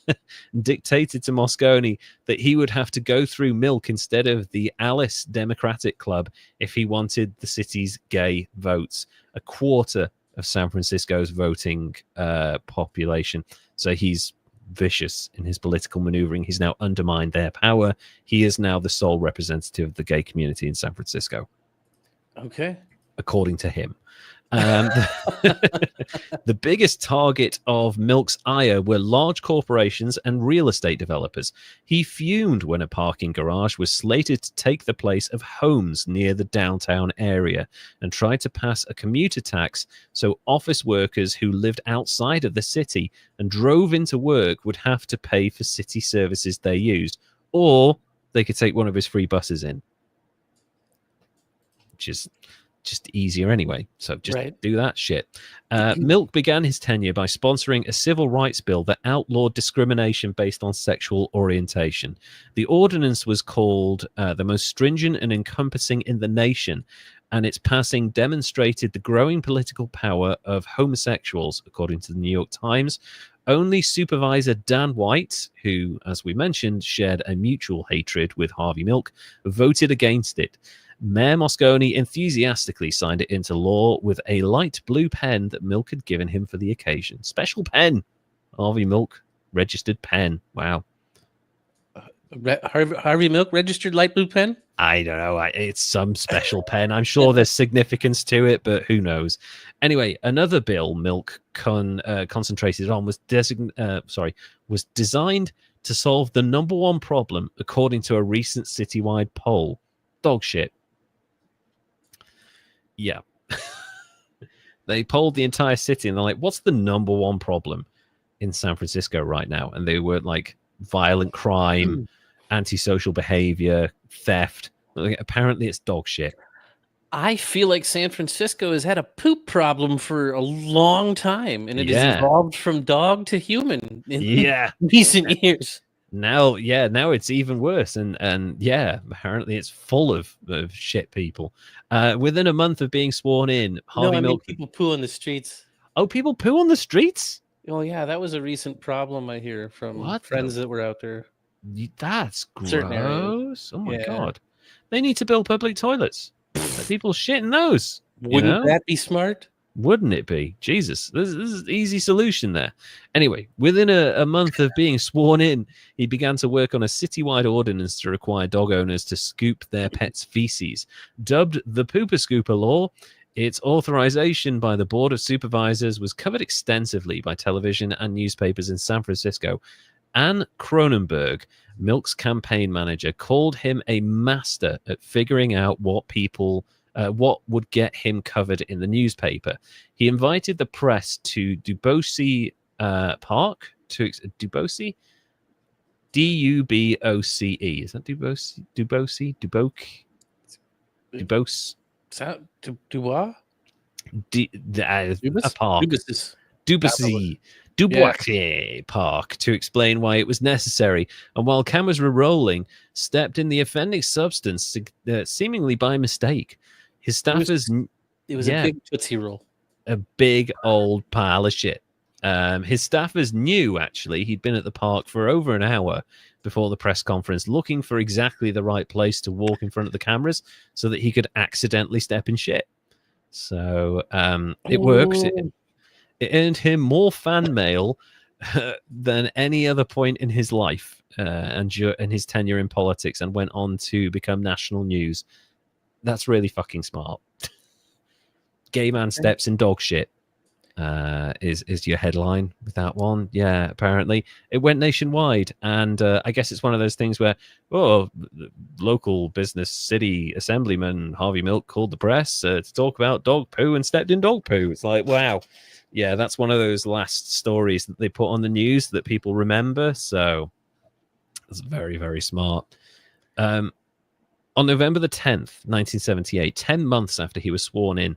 to Moscone that he would have to go through Milk instead of the Alice Democratic Club if he wanted the city's gay votes, a quarter of San Francisco's voting population. So he's vicious in his political maneuvering. He's now undermined their power. He is now the sole representative of the gay community in San Francisco. Okay. According to him. The biggest target of Milk's ire were large corporations and real estate developers. He fumed when a parking garage was slated to take the place of homes near the downtown area and tried to pass a commuter tax so office workers who lived outside of the city and drove into work would have to pay for city services they used, or they could take one of his free buses in, which is just easier anyway. So just do that shit. Milk began his tenure by sponsoring a civil rights bill that outlawed discrimination based on sexual orientation. The ordinance was called the most stringent and encompassing in the nation, and its passing demonstrated the growing political power of homosexuals, according to the New York Times. Only Supervisor Dan White, who, as we mentioned, shared a mutual hatred with Harvey Milk, voted against it. Mayor Moscone enthusiastically signed it into law with a light blue pen that Milk had given him for the occasion. Special pen. Harvey Milk registered pen. Wow. Harvey Milk registered light blue pen? I don't know. It's some special pen. I'm sure there's significance to it, but who knows? Anyway, another bill Milk concentrated on was designed to solve the #1 problem, according to a recent citywide poll. Dog shit. Yeah. They polled the entire city and they're like, what's the #1 problem in San Francisco right now? And they were like violent crime, antisocial behavior, theft. Like, apparently it's dog shit. I feel like San Francisco has had a poop problem for a long time, and it has evolved from dog to human in recent years. Now it's even worse, and apparently it's full of shit people. Within a month of being sworn in, Harvey Milk. People poo on the streets. Oh, people poo on the streets? Oh yeah, that was a recent problem I hear from friends that were out there. That's gross. Oh my god, they need to build public toilets. Let people shit in those. Wouldn't that be smart? Wouldn't it be? Jesus, this is an easy solution there. Anyway, within a month of being sworn in, he began to work on a citywide ordinance to require dog owners to scoop their pets' feces. Dubbed the Pooper Scooper Law, its authorization by the Board of Supervisors was covered extensively by television and newspapers in San Francisco. Anne Cronenberg, Milk's campaign manager, called him a master at figuring out what would get him covered in the newspaper. He invited the press to Duboce Park, Duboce? D-U-B-O-C-E. Is that Duboce? Duboce? Duboce? Duboce? Is that Dubois? A park. Duboce. Dubois Park, to explain why it was necessary, and while cameras were rolling, stepped in the offending substance seemingly by mistake. His staffers... It was a big Tootsie Roll. A big old pile of shit. His staffers knew, actually, he'd been at the park for over an hour before the press conference, looking for exactly the right place to walk in front of the cameras so that he could accidentally step in shit. So it works. It earned him more fan mail than any other point in his life and his tenure in politics, and went on to become national news. That's really fucking smart. Gay man steps in dog shit is your headline with that one. Yeah, apparently it went nationwide, and I guess it's one of those things where local business city assemblyman Harvey Milk called the press to talk about dog poo and stepped in dog poo. It's like, wow. Yeah, that's one of those last stories that they put on the news that people remember. So it's very, very smart. On November the 10th, 1978, 10 months after he was sworn in,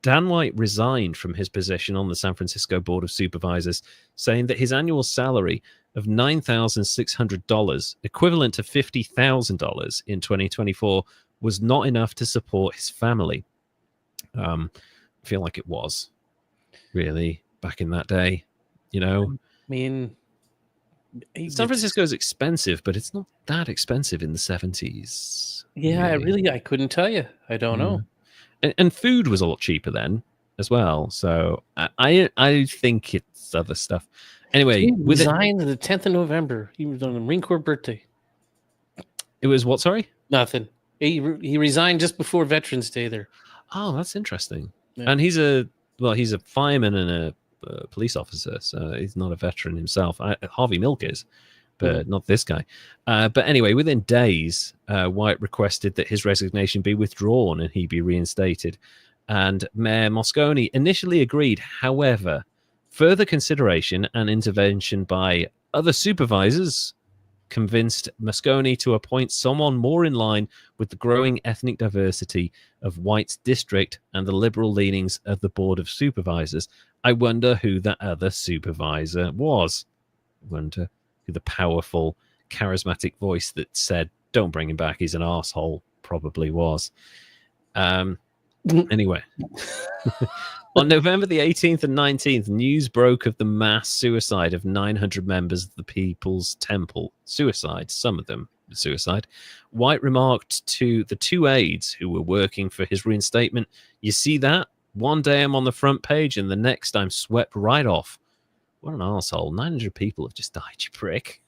Dan White resigned from his position on the San Francisco Board of Supervisors, saying that his annual salary of $9,600, equivalent to $50,000 in 2024, was not enough to support his family. I feel like it was. Really, back in that day, you know. I mean, San Francisco is expensive, but it's not that expensive in the 70s. Yeah, really. I couldn't tell you. I don't know. And food was a lot cheaper then as well. So I think it's other stuff. Anyway, he resigned the 10th of November. He was on the Marine Corps birthday. It was what? Sorry, nothing. He resigned just before Veterans Day there. Oh, that's interesting. Yeah. And he's a fireman and a police officer, so he's not a veteran himself. Harvey Milk is, but not this guy. But anyway, within days, White requested that his resignation be withdrawn and he be reinstated. And Mayor Moscone initially agreed. However, further consideration and intervention by other supervisors convinced Moscone to appoint someone more in line with the growing ethnic diversity of White's district and the liberal leanings of the Board of Supervisors. I wonder who that other supervisor was. I wonder who the powerful, charismatic voice that said, "Don't bring him back, he's an arsehole," probably was. Anyway. On November the 18th and 19th, news broke of the mass suicide of 900 members of the People's Temple. Suicide, some of them suicide. White remarked to the two aides who were working for his reinstatement, "You see that? One day I'm on the front page and the next I'm swept right off." What an arsehole. 900 people have just died, you prick.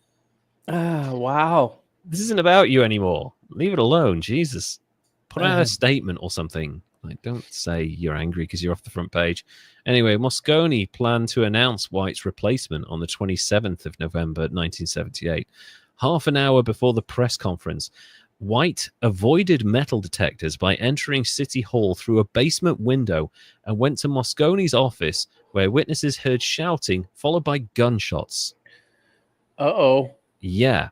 Wow. This isn't about you anymore. Leave it alone, Jesus. Put out a statement or something. Like, don't say you're angry because you're off the front page. Anyway, Moscone planned to announce White's replacement on the 27th of November 1978. Half an hour before the press conference, White avoided metal detectors by entering City Hall through a basement window and went to Moscone's office, where witnesses heard shouting, followed by gunshots. Uh-oh. Yeah.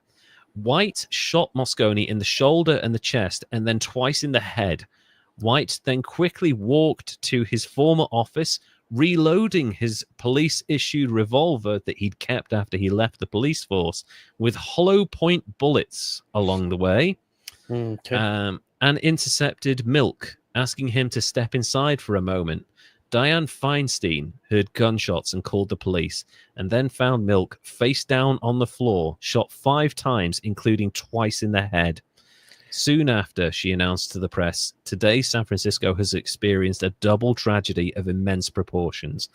White shot Moscone in the shoulder and the chest, and then twice in the head. White then quickly walked to his former office, reloading his police-issued revolver that he'd kept after he left the police force with hollow point bullets along the way, and intercepted Milk, asking him to step inside for a moment. Dianne Feinstein heard gunshots and called the police, and then found Milk face down on the floor, shot 5 times, including twice in the head. Soon after, she announced to the press, "Today, San Francisco has experienced a double tragedy of immense proportions.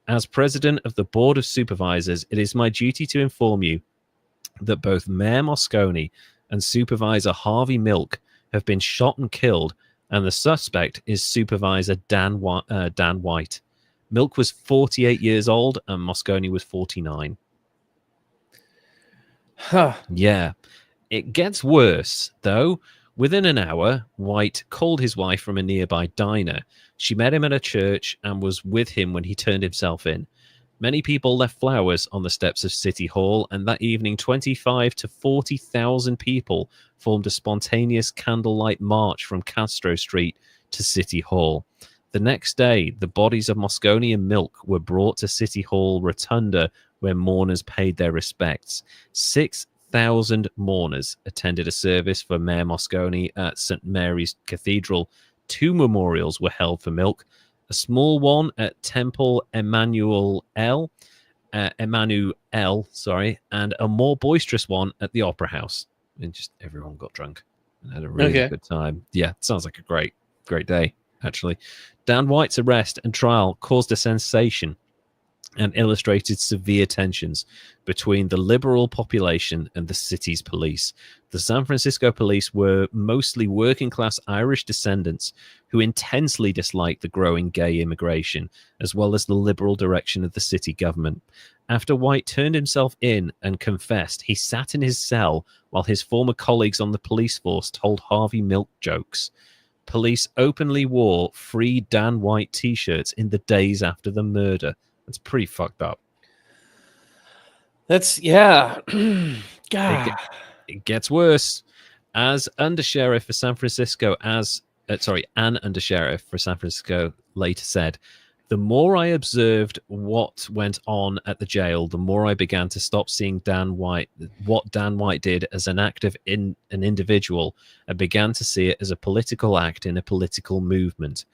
As president of the Board of Supervisors, it is my duty to inform you that both Mayor Moscone and Supervisor Harvey Milk have been shot and killed, and the suspect is Supervisor Dan White. Milk was 48 years old, and Moscone was 49. Huh. Yeah. It gets worse, though. Within an hour, White called his wife from a nearby diner. She met him at a church and was with him when he turned himself in. Many people left flowers on the steps of City Hall, and that evening 25 to 40,000 people formed a spontaneous candlelight march from Castro Street to City Hall. The next day, the bodies of Moscone and Milk were brought to City Hall Rotunda, where mourners paid their respects. 6,000 mourners attended a service for Mayor Moscone at St. Mary's Cathedral. 2 memorials were held for Milk, a small one at Temple Emmanuel, and a more boisterous one at the Opera House. And just everyone got drunk and had a really good time. Yeah, sounds like a great day, actually. Dan White's arrest and trial caused a sensation and illustrated severe tensions between the liberal population and the city's police. The San Francisco police were mostly working-class Irish descendants who intensely disliked the growing gay immigration, as well as the liberal direction of the city government. After White turned himself in and confessed, he sat in his cell while his former colleagues on the police force told Harvey Milk jokes. Police openly wore Free Dan White t-shirts in the days after the murder. That's pretty fucked up. That's, yeah. God. It gets worse. As undersheriff for San Francisco, an undersheriff for San Francisco later said, "The more I observed what went on at the jail, the more I began to stop seeing what Dan White did as an act of an individual, and began to see it as a political act in a political movement.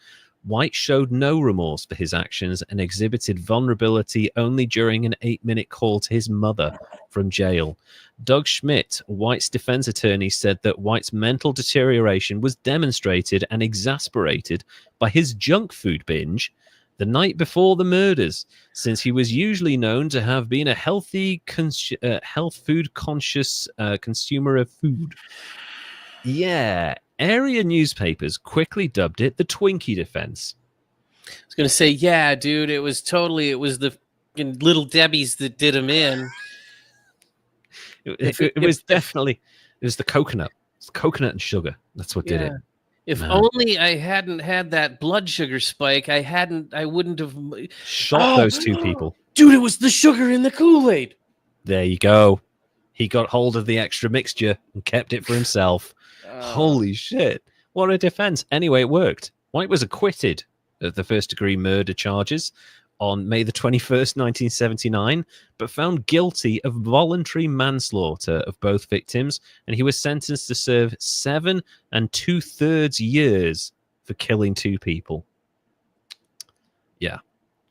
White showed no remorse for his actions and exhibited vulnerability only during an 8-minute call to his mother from jail." Doug Schmidt, White's defense attorney, said that White's mental deterioration was demonstrated and exasperated by his junk food binge the night before the murders, since he was usually known to have been a healthy, health food conscious consumer of food. Yeah. Area newspapers quickly dubbed it the Twinkie defense. I was going to say, yeah, dude, it was the Little Debbie's that did him in. It was the coconut. It's coconut and sugar. That's what did it. If only I hadn't had that blood sugar spike, I wouldn't have shot those 2 people. Dude, it was the sugar in the Kool-Aid. There you go. He got hold of the extra mixture and kept it for himself. Holy shit. What a defense. Anyway, it worked. White was acquitted of the first-degree murder charges on May the 21st, 1979, but found guilty of voluntary manslaughter of both victims, and he was sentenced to serve 7 2/3 years for killing 2 people. Yeah,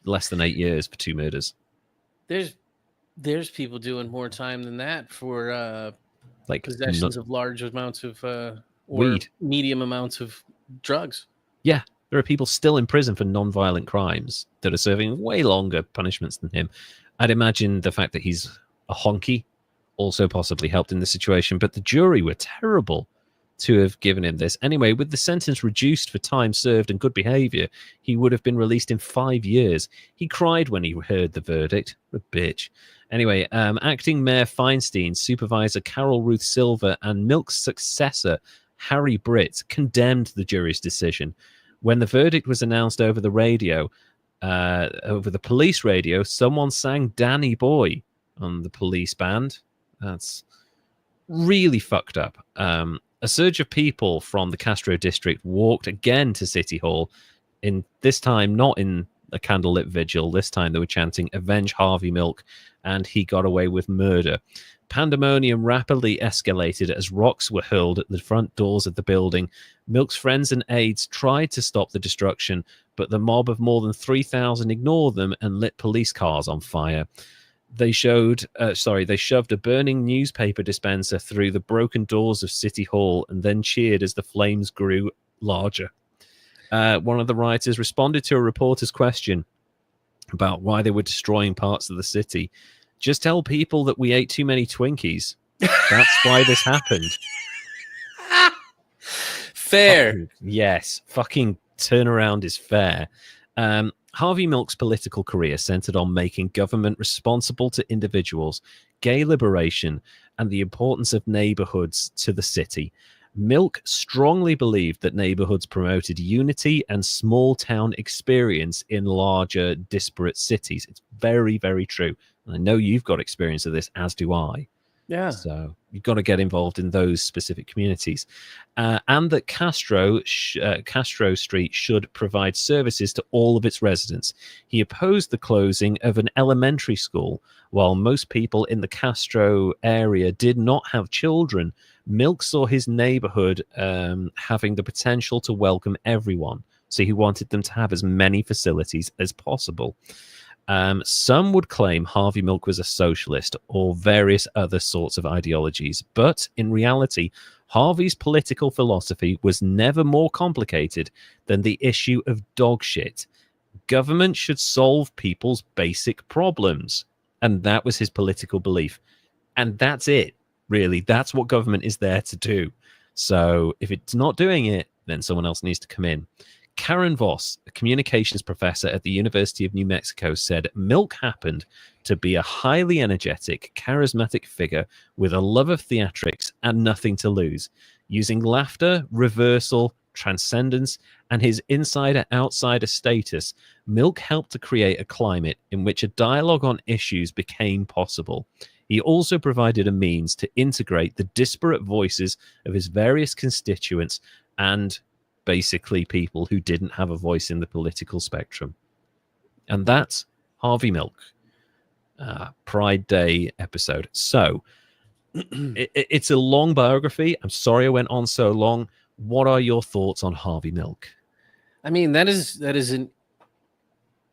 less than 8 years for 2 murders. There's people doing more time than that for like possessions of large amounts of weed, medium amounts of drugs. Yeah, there are people still in prison for non-violent crimes that are serving way longer punishments than him. I'd imagine the fact that he's a honky also possibly helped in the situation, but the jury were terrible to have given him this. Anyway, with the sentence reduced for time served and good behavior, he would have been released in 5 years. He cried when he heard the verdict. What a bitch. Anyway, acting Mayor Feinstein, Supervisor Carol Ruth Silver, and Milk's successor, Harry Britt, condemned the jury's decision. When the verdict was announced over the radio, over the police radio, someone sang Danny Boy on the police band. That's really fucked up. A surge of people from the Castro district walked again to City Hall, in this time not in a candlelit vigil. This time they were chanting "Avenge Harvey Milk," and he got away with murder. Pandemonium rapidly escalated as rocks were hurled at the front doors of the building. Milk's friends and aides tried to stop the destruction, but the mob of more than 3,000 ignored them and lit police cars on fire. They shoved a burning newspaper dispenser through the broken doors of City Hall and then cheered as the flames grew larger. One of the rioters responded to a reporter's question about why they were destroying parts of the city. Just tell people that we ate too many Twinkies. That's why this happened. Fair. Yes, fucking turnaround is fair. Harvey Milk's political career centered on making government responsible to individuals, gay liberation, and the importance of neighborhoods to the city. Milk strongly believed that neighborhoods promoted unity and small town experience in larger, disparate cities. It's very, very true. And I know you've got experience of this, as do I. Yeah. So you've got to get involved in those specific communities. And that Castro Street should provide services to all of its residents. He opposed the closing of an elementary school. While most people in the Castro area did not have children, Milk saw his neighborhood having the potential to welcome everyone. So he wanted them to have as many facilities as possible. Some would claim Harvey Milk was a socialist or various other sorts of ideologies, but in reality, Harvey's political philosophy was never more complicated than the issue of dog shit. Government should solve people's basic problems. And that was his political belief. And that's it, really. That's what government is there to do. So if it's not doing it, then someone else needs to come in. Karen Voss, a communications professor at the University of New Mexico, said Milk happened to be a highly energetic, charismatic figure with a love of theatrics and nothing to lose. Using laughter, reversal, transcendence, and his insider-outsider status, Milk helped to create a climate in which a dialogue on issues became possible. He also provided a means to integrate the disparate voices of his various constituents and basically people who didn't have a voice in the political spectrum. And that's Harvey Milk, Pride Day episode. So it's a long biography. I'm sorry I went on so long. What are your thoughts on Harvey Milk? I mean, that is an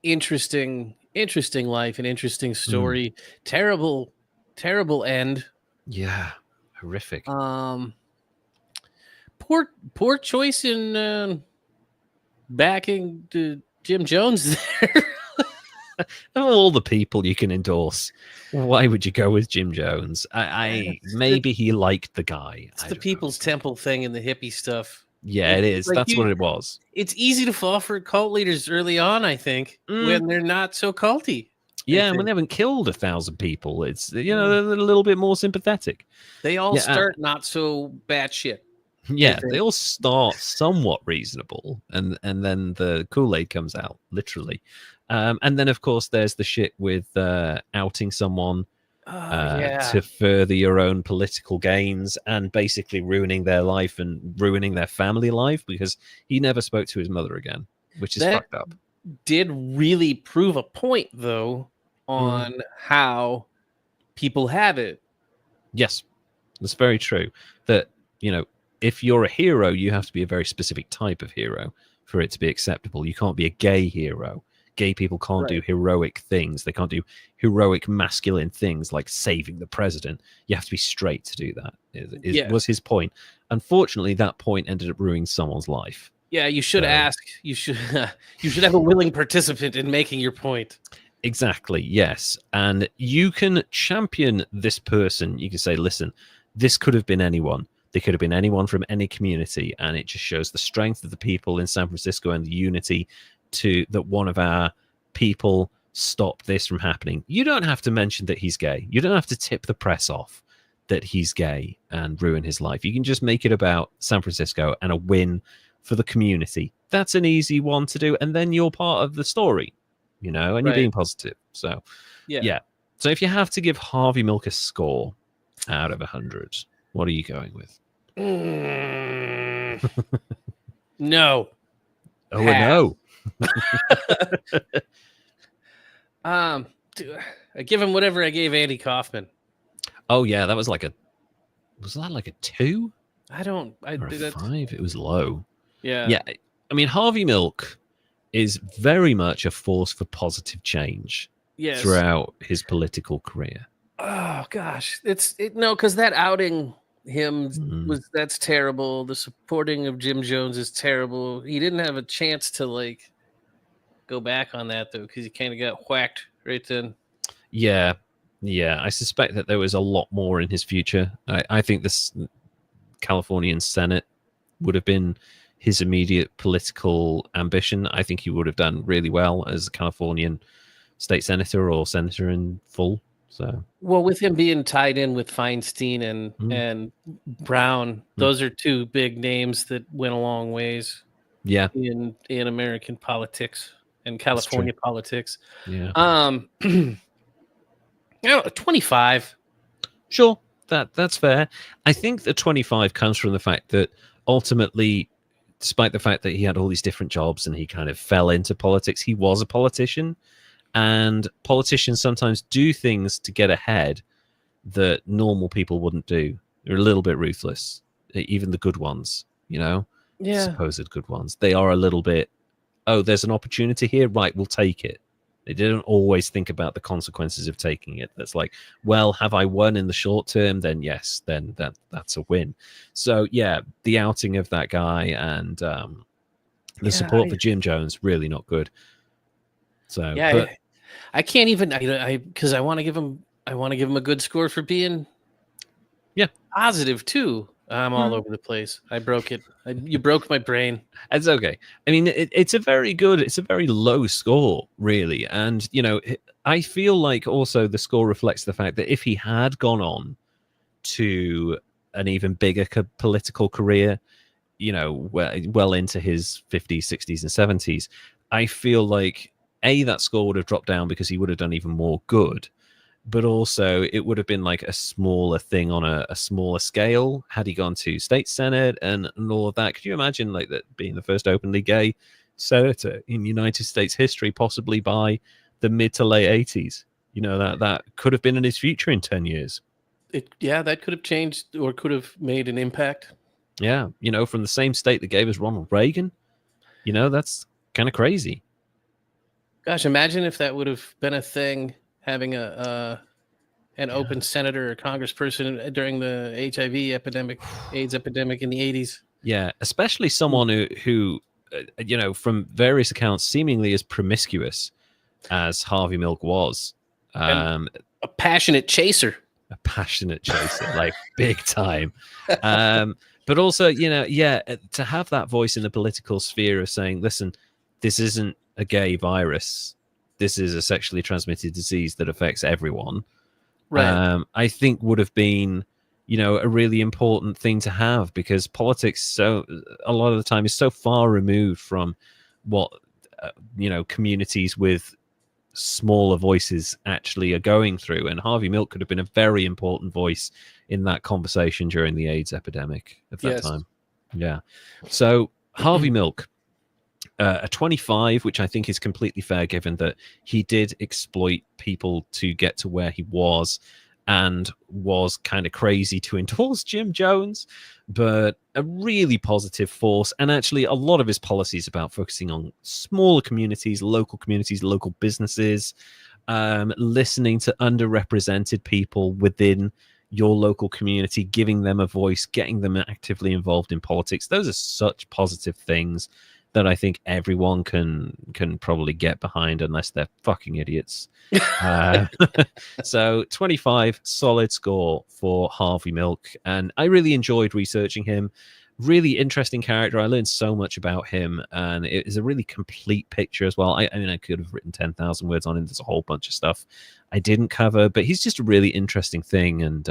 interesting life, an interesting story. Terrible end. Yeah, horrific. Poor choice in backing Jim Jones there. Of all the people you can endorse, why would you go with Jim Jones? Maybe he liked the guy. It's the People's Temple thing and the hippie stuff. Yeah, it is. Like That's what it was. It's easy to fall for cult leaders early on, I think, when they're not so culty. Yeah, and when they haven't killed 1,000 people, it's they're a little bit more sympathetic. They all start not so batshit. Yeah, they all start somewhat reasonable, and then the Kool-Aid comes out, literally. And then, of course, there's the shit with outing someone to further your own political gains and basically ruining their life and ruining their family life because he never spoke to his mother again, which is fucked up. Did really prove a point, though, on how people have it. Yes, that's very true. That, if you're a hero, you have to be a very specific type of hero for it to be acceptable. You can't be a gay hero. Gay people can't do heroic things. They can't do heroic masculine things like saving the president. You have to be straight to do that. Was his point. Unfortunately, that point ended up ruining someone's life. Yeah, you should ask. You should have a willing participant in making your point. Exactly, yes. And you can champion this person. You can say, listen, this could have been anyone. They could have been anyone from any community. And it just shows the strength of the people in San Francisco and the unity that one of our people stopped this from happening. You don't have to mention that he's gay. You don't have to tip the press off that he's gay and ruin his life. You can just make it about San Francisco and a win for the community. That's an easy one to do. And then you're part of the story, and you're being positive. So, yeah. So if you have to give Harvey Milk a score out of 100, what are you going with? No. Oh, no. I give him whatever I gave Andy Kaufman. Oh yeah, that was like was that like a 2? I did that 5. It was low. Yeah. I mean, Harvey Milk is very much a force for positive change. Yes. throughout his political career. Oh gosh, no, because that outing him that's terrible. The supporting of Jim Jones is terrible. He didn't have a chance to like go back on that though, because he kind of got whacked right then. Yeah. I suspect that there was a lot more in his future. I think this Californian Senate would have been his immediate political ambition. I think he would have done really well as a Californian state senator or senator in full. So, well, with him being tied in with Feinstein and Brown, those are two big names that went a long ways. Yeah, in American politics and California politics. Yeah. 25. Sure, that's fair. I think the 25 comes from the fact that ultimately, despite the fact that he had all these different jobs and he kind of fell into politics, he was a politician. And politicians sometimes do things to get ahead that normal people wouldn't do. They're a little bit ruthless, even the good ones, supposed good ones. They are a little bit, oh, there's an opportunity here, right, we'll take it. They didn't always think about the consequences of taking it. That's like, well, have I won in the short term? Then yes, then that's a win. So yeah, the outing of that guy and the support for Jim Jones, really not good. So yeah, but I can't even because I want to give him a good score for being positive too. I'm all over the place. I broke it. You broke my brain. It's okay. I mean, it's a very low score, really. And, I feel like also the score reflects the fact that if he had gone on to an even bigger political career, well into his 50s, 60s, and 70s, I feel like, that score would have dropped down because he would have done even more good. But also it would have been like a smaller thing on a smaller scale had he gone to state senate and all of that. Could you imagine like that being the first openly gay senator in United States history, possibly by the mid to late 80s? That could have been in his future in 10 years. That could have changed or could have made an impact. Yeah, from the same state that gave us Ronald Reagan. That's kind of crazy. Gosh, imagine if that would have been a thing. Having an open senator or congressperson during the HIV epidemic, AIDS epidemic in the 80s. Yeah, especially someone who from various accounts, seemingly as promiscuous as Harvey Milk was. A passionate chaser. Like big time. But also, to have that voice in the political sphere of saying, listen, this isn't a gay virus. This is a sexually transmitted disease that affects everyone. Right. I think would have been, a really important thing to have, because politics a lot of the time is so far removed from what, communities with smaller voices actually are going through. And Harvey Milk could have been a very important voice in that conversation during the AIDS epidemic at that time. Yeah. So Harvey Milk, a 25, which I think is completely fair given that he did exploit people to get to where he was and was kind of crazy to endorse Jim Jones, but a really positive force. And actually a lot of his policies about focusing on smaller communities, local businesses, listening to underrepresented people within your local community, giving them a voice, getting them actively involved in politics. Those are such positive things that I think everyone can probably get behind, unless they're fucking idiots. So 25, solid score for Harvey Milk. And I really enjoyed researching him. Really interesting character. I learned so much about him, and it is a really complete picture as well. I mean, I could have written 10,000 words on him. There's a whole bunch of stuff I didn't cover, but he's just a really interesting thing. And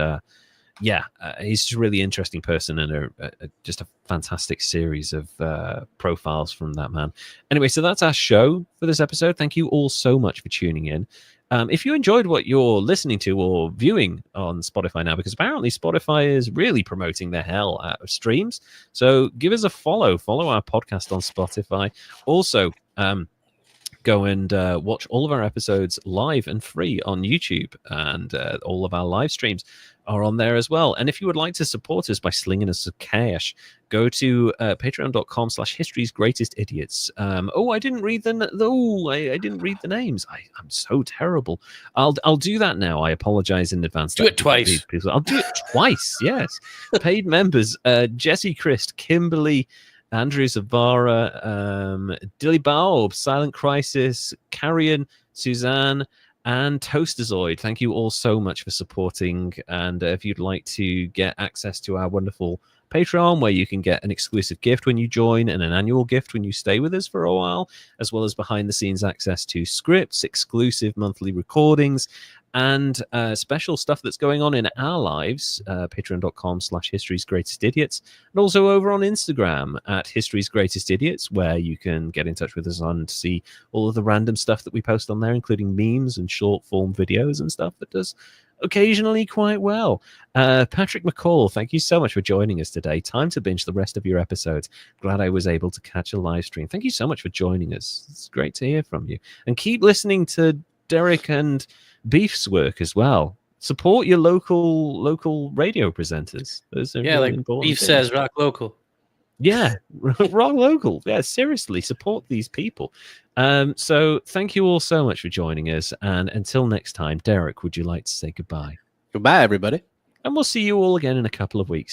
he's just a really interesting person, and just a fantastic series of profiles from that man. Anyway, so that's our show for this episode. Thank you all so much for tuning in. If you enjoyed what you're listening to or viewing on Spotify now, because apparently Spotify is really promoting the hell out of streams, so give us a follow our podcast on Spotify. Also, go and watch all of our episodes live and free on YouTube, and all of our live streams are on there as well. And if you would like to support us by slinging us some cash, go to patreon.com/history's greatest idiots. I didn't read I didn't read the names. I'm so terrible. I'll do that now. I apologize in advance. Do it twice. I'll do it twice. Yes. Paid members: Jesse Christ, Kimberly, Andrew Zavara, Dilly Baub, Silent Crisis, Carrion, Suzanne, and Toasterzoid. Thank you all so much for supporting. And if you'd like to get access to our wonderful Patreon, where you can get an exclusive gift when you join and an annual gift when you stay with us for a while, as well as behind the scenes access to scripts, exclusive monthly recordings, and special stuff that's going on in our lives, patreon.com/history's greatest idiots, and also over on Instagram at history's greatest idiots, where you can get in touch with us and see all of the random stuff that we post on there, including memes and short form videos and stuff that does occasionally quite well. Patrick McCall, thank you so much for joining us today. Time to binge the rest of your episodes. Glad I was able to catch a live stream. Thank you so much for joining us. It's great to hear from you, and keep listening to Derek and Beef's work as well. Support your local radio presenters. Those are really like important Beef things. says, rock local. Yeah, rock local. Yeah, seriously, support these people. So thank you all so much for joining us, and until next time, Derek, would you like to say goodbye? Goodbye, everybody. And we'll see you all again in a couple of weeks.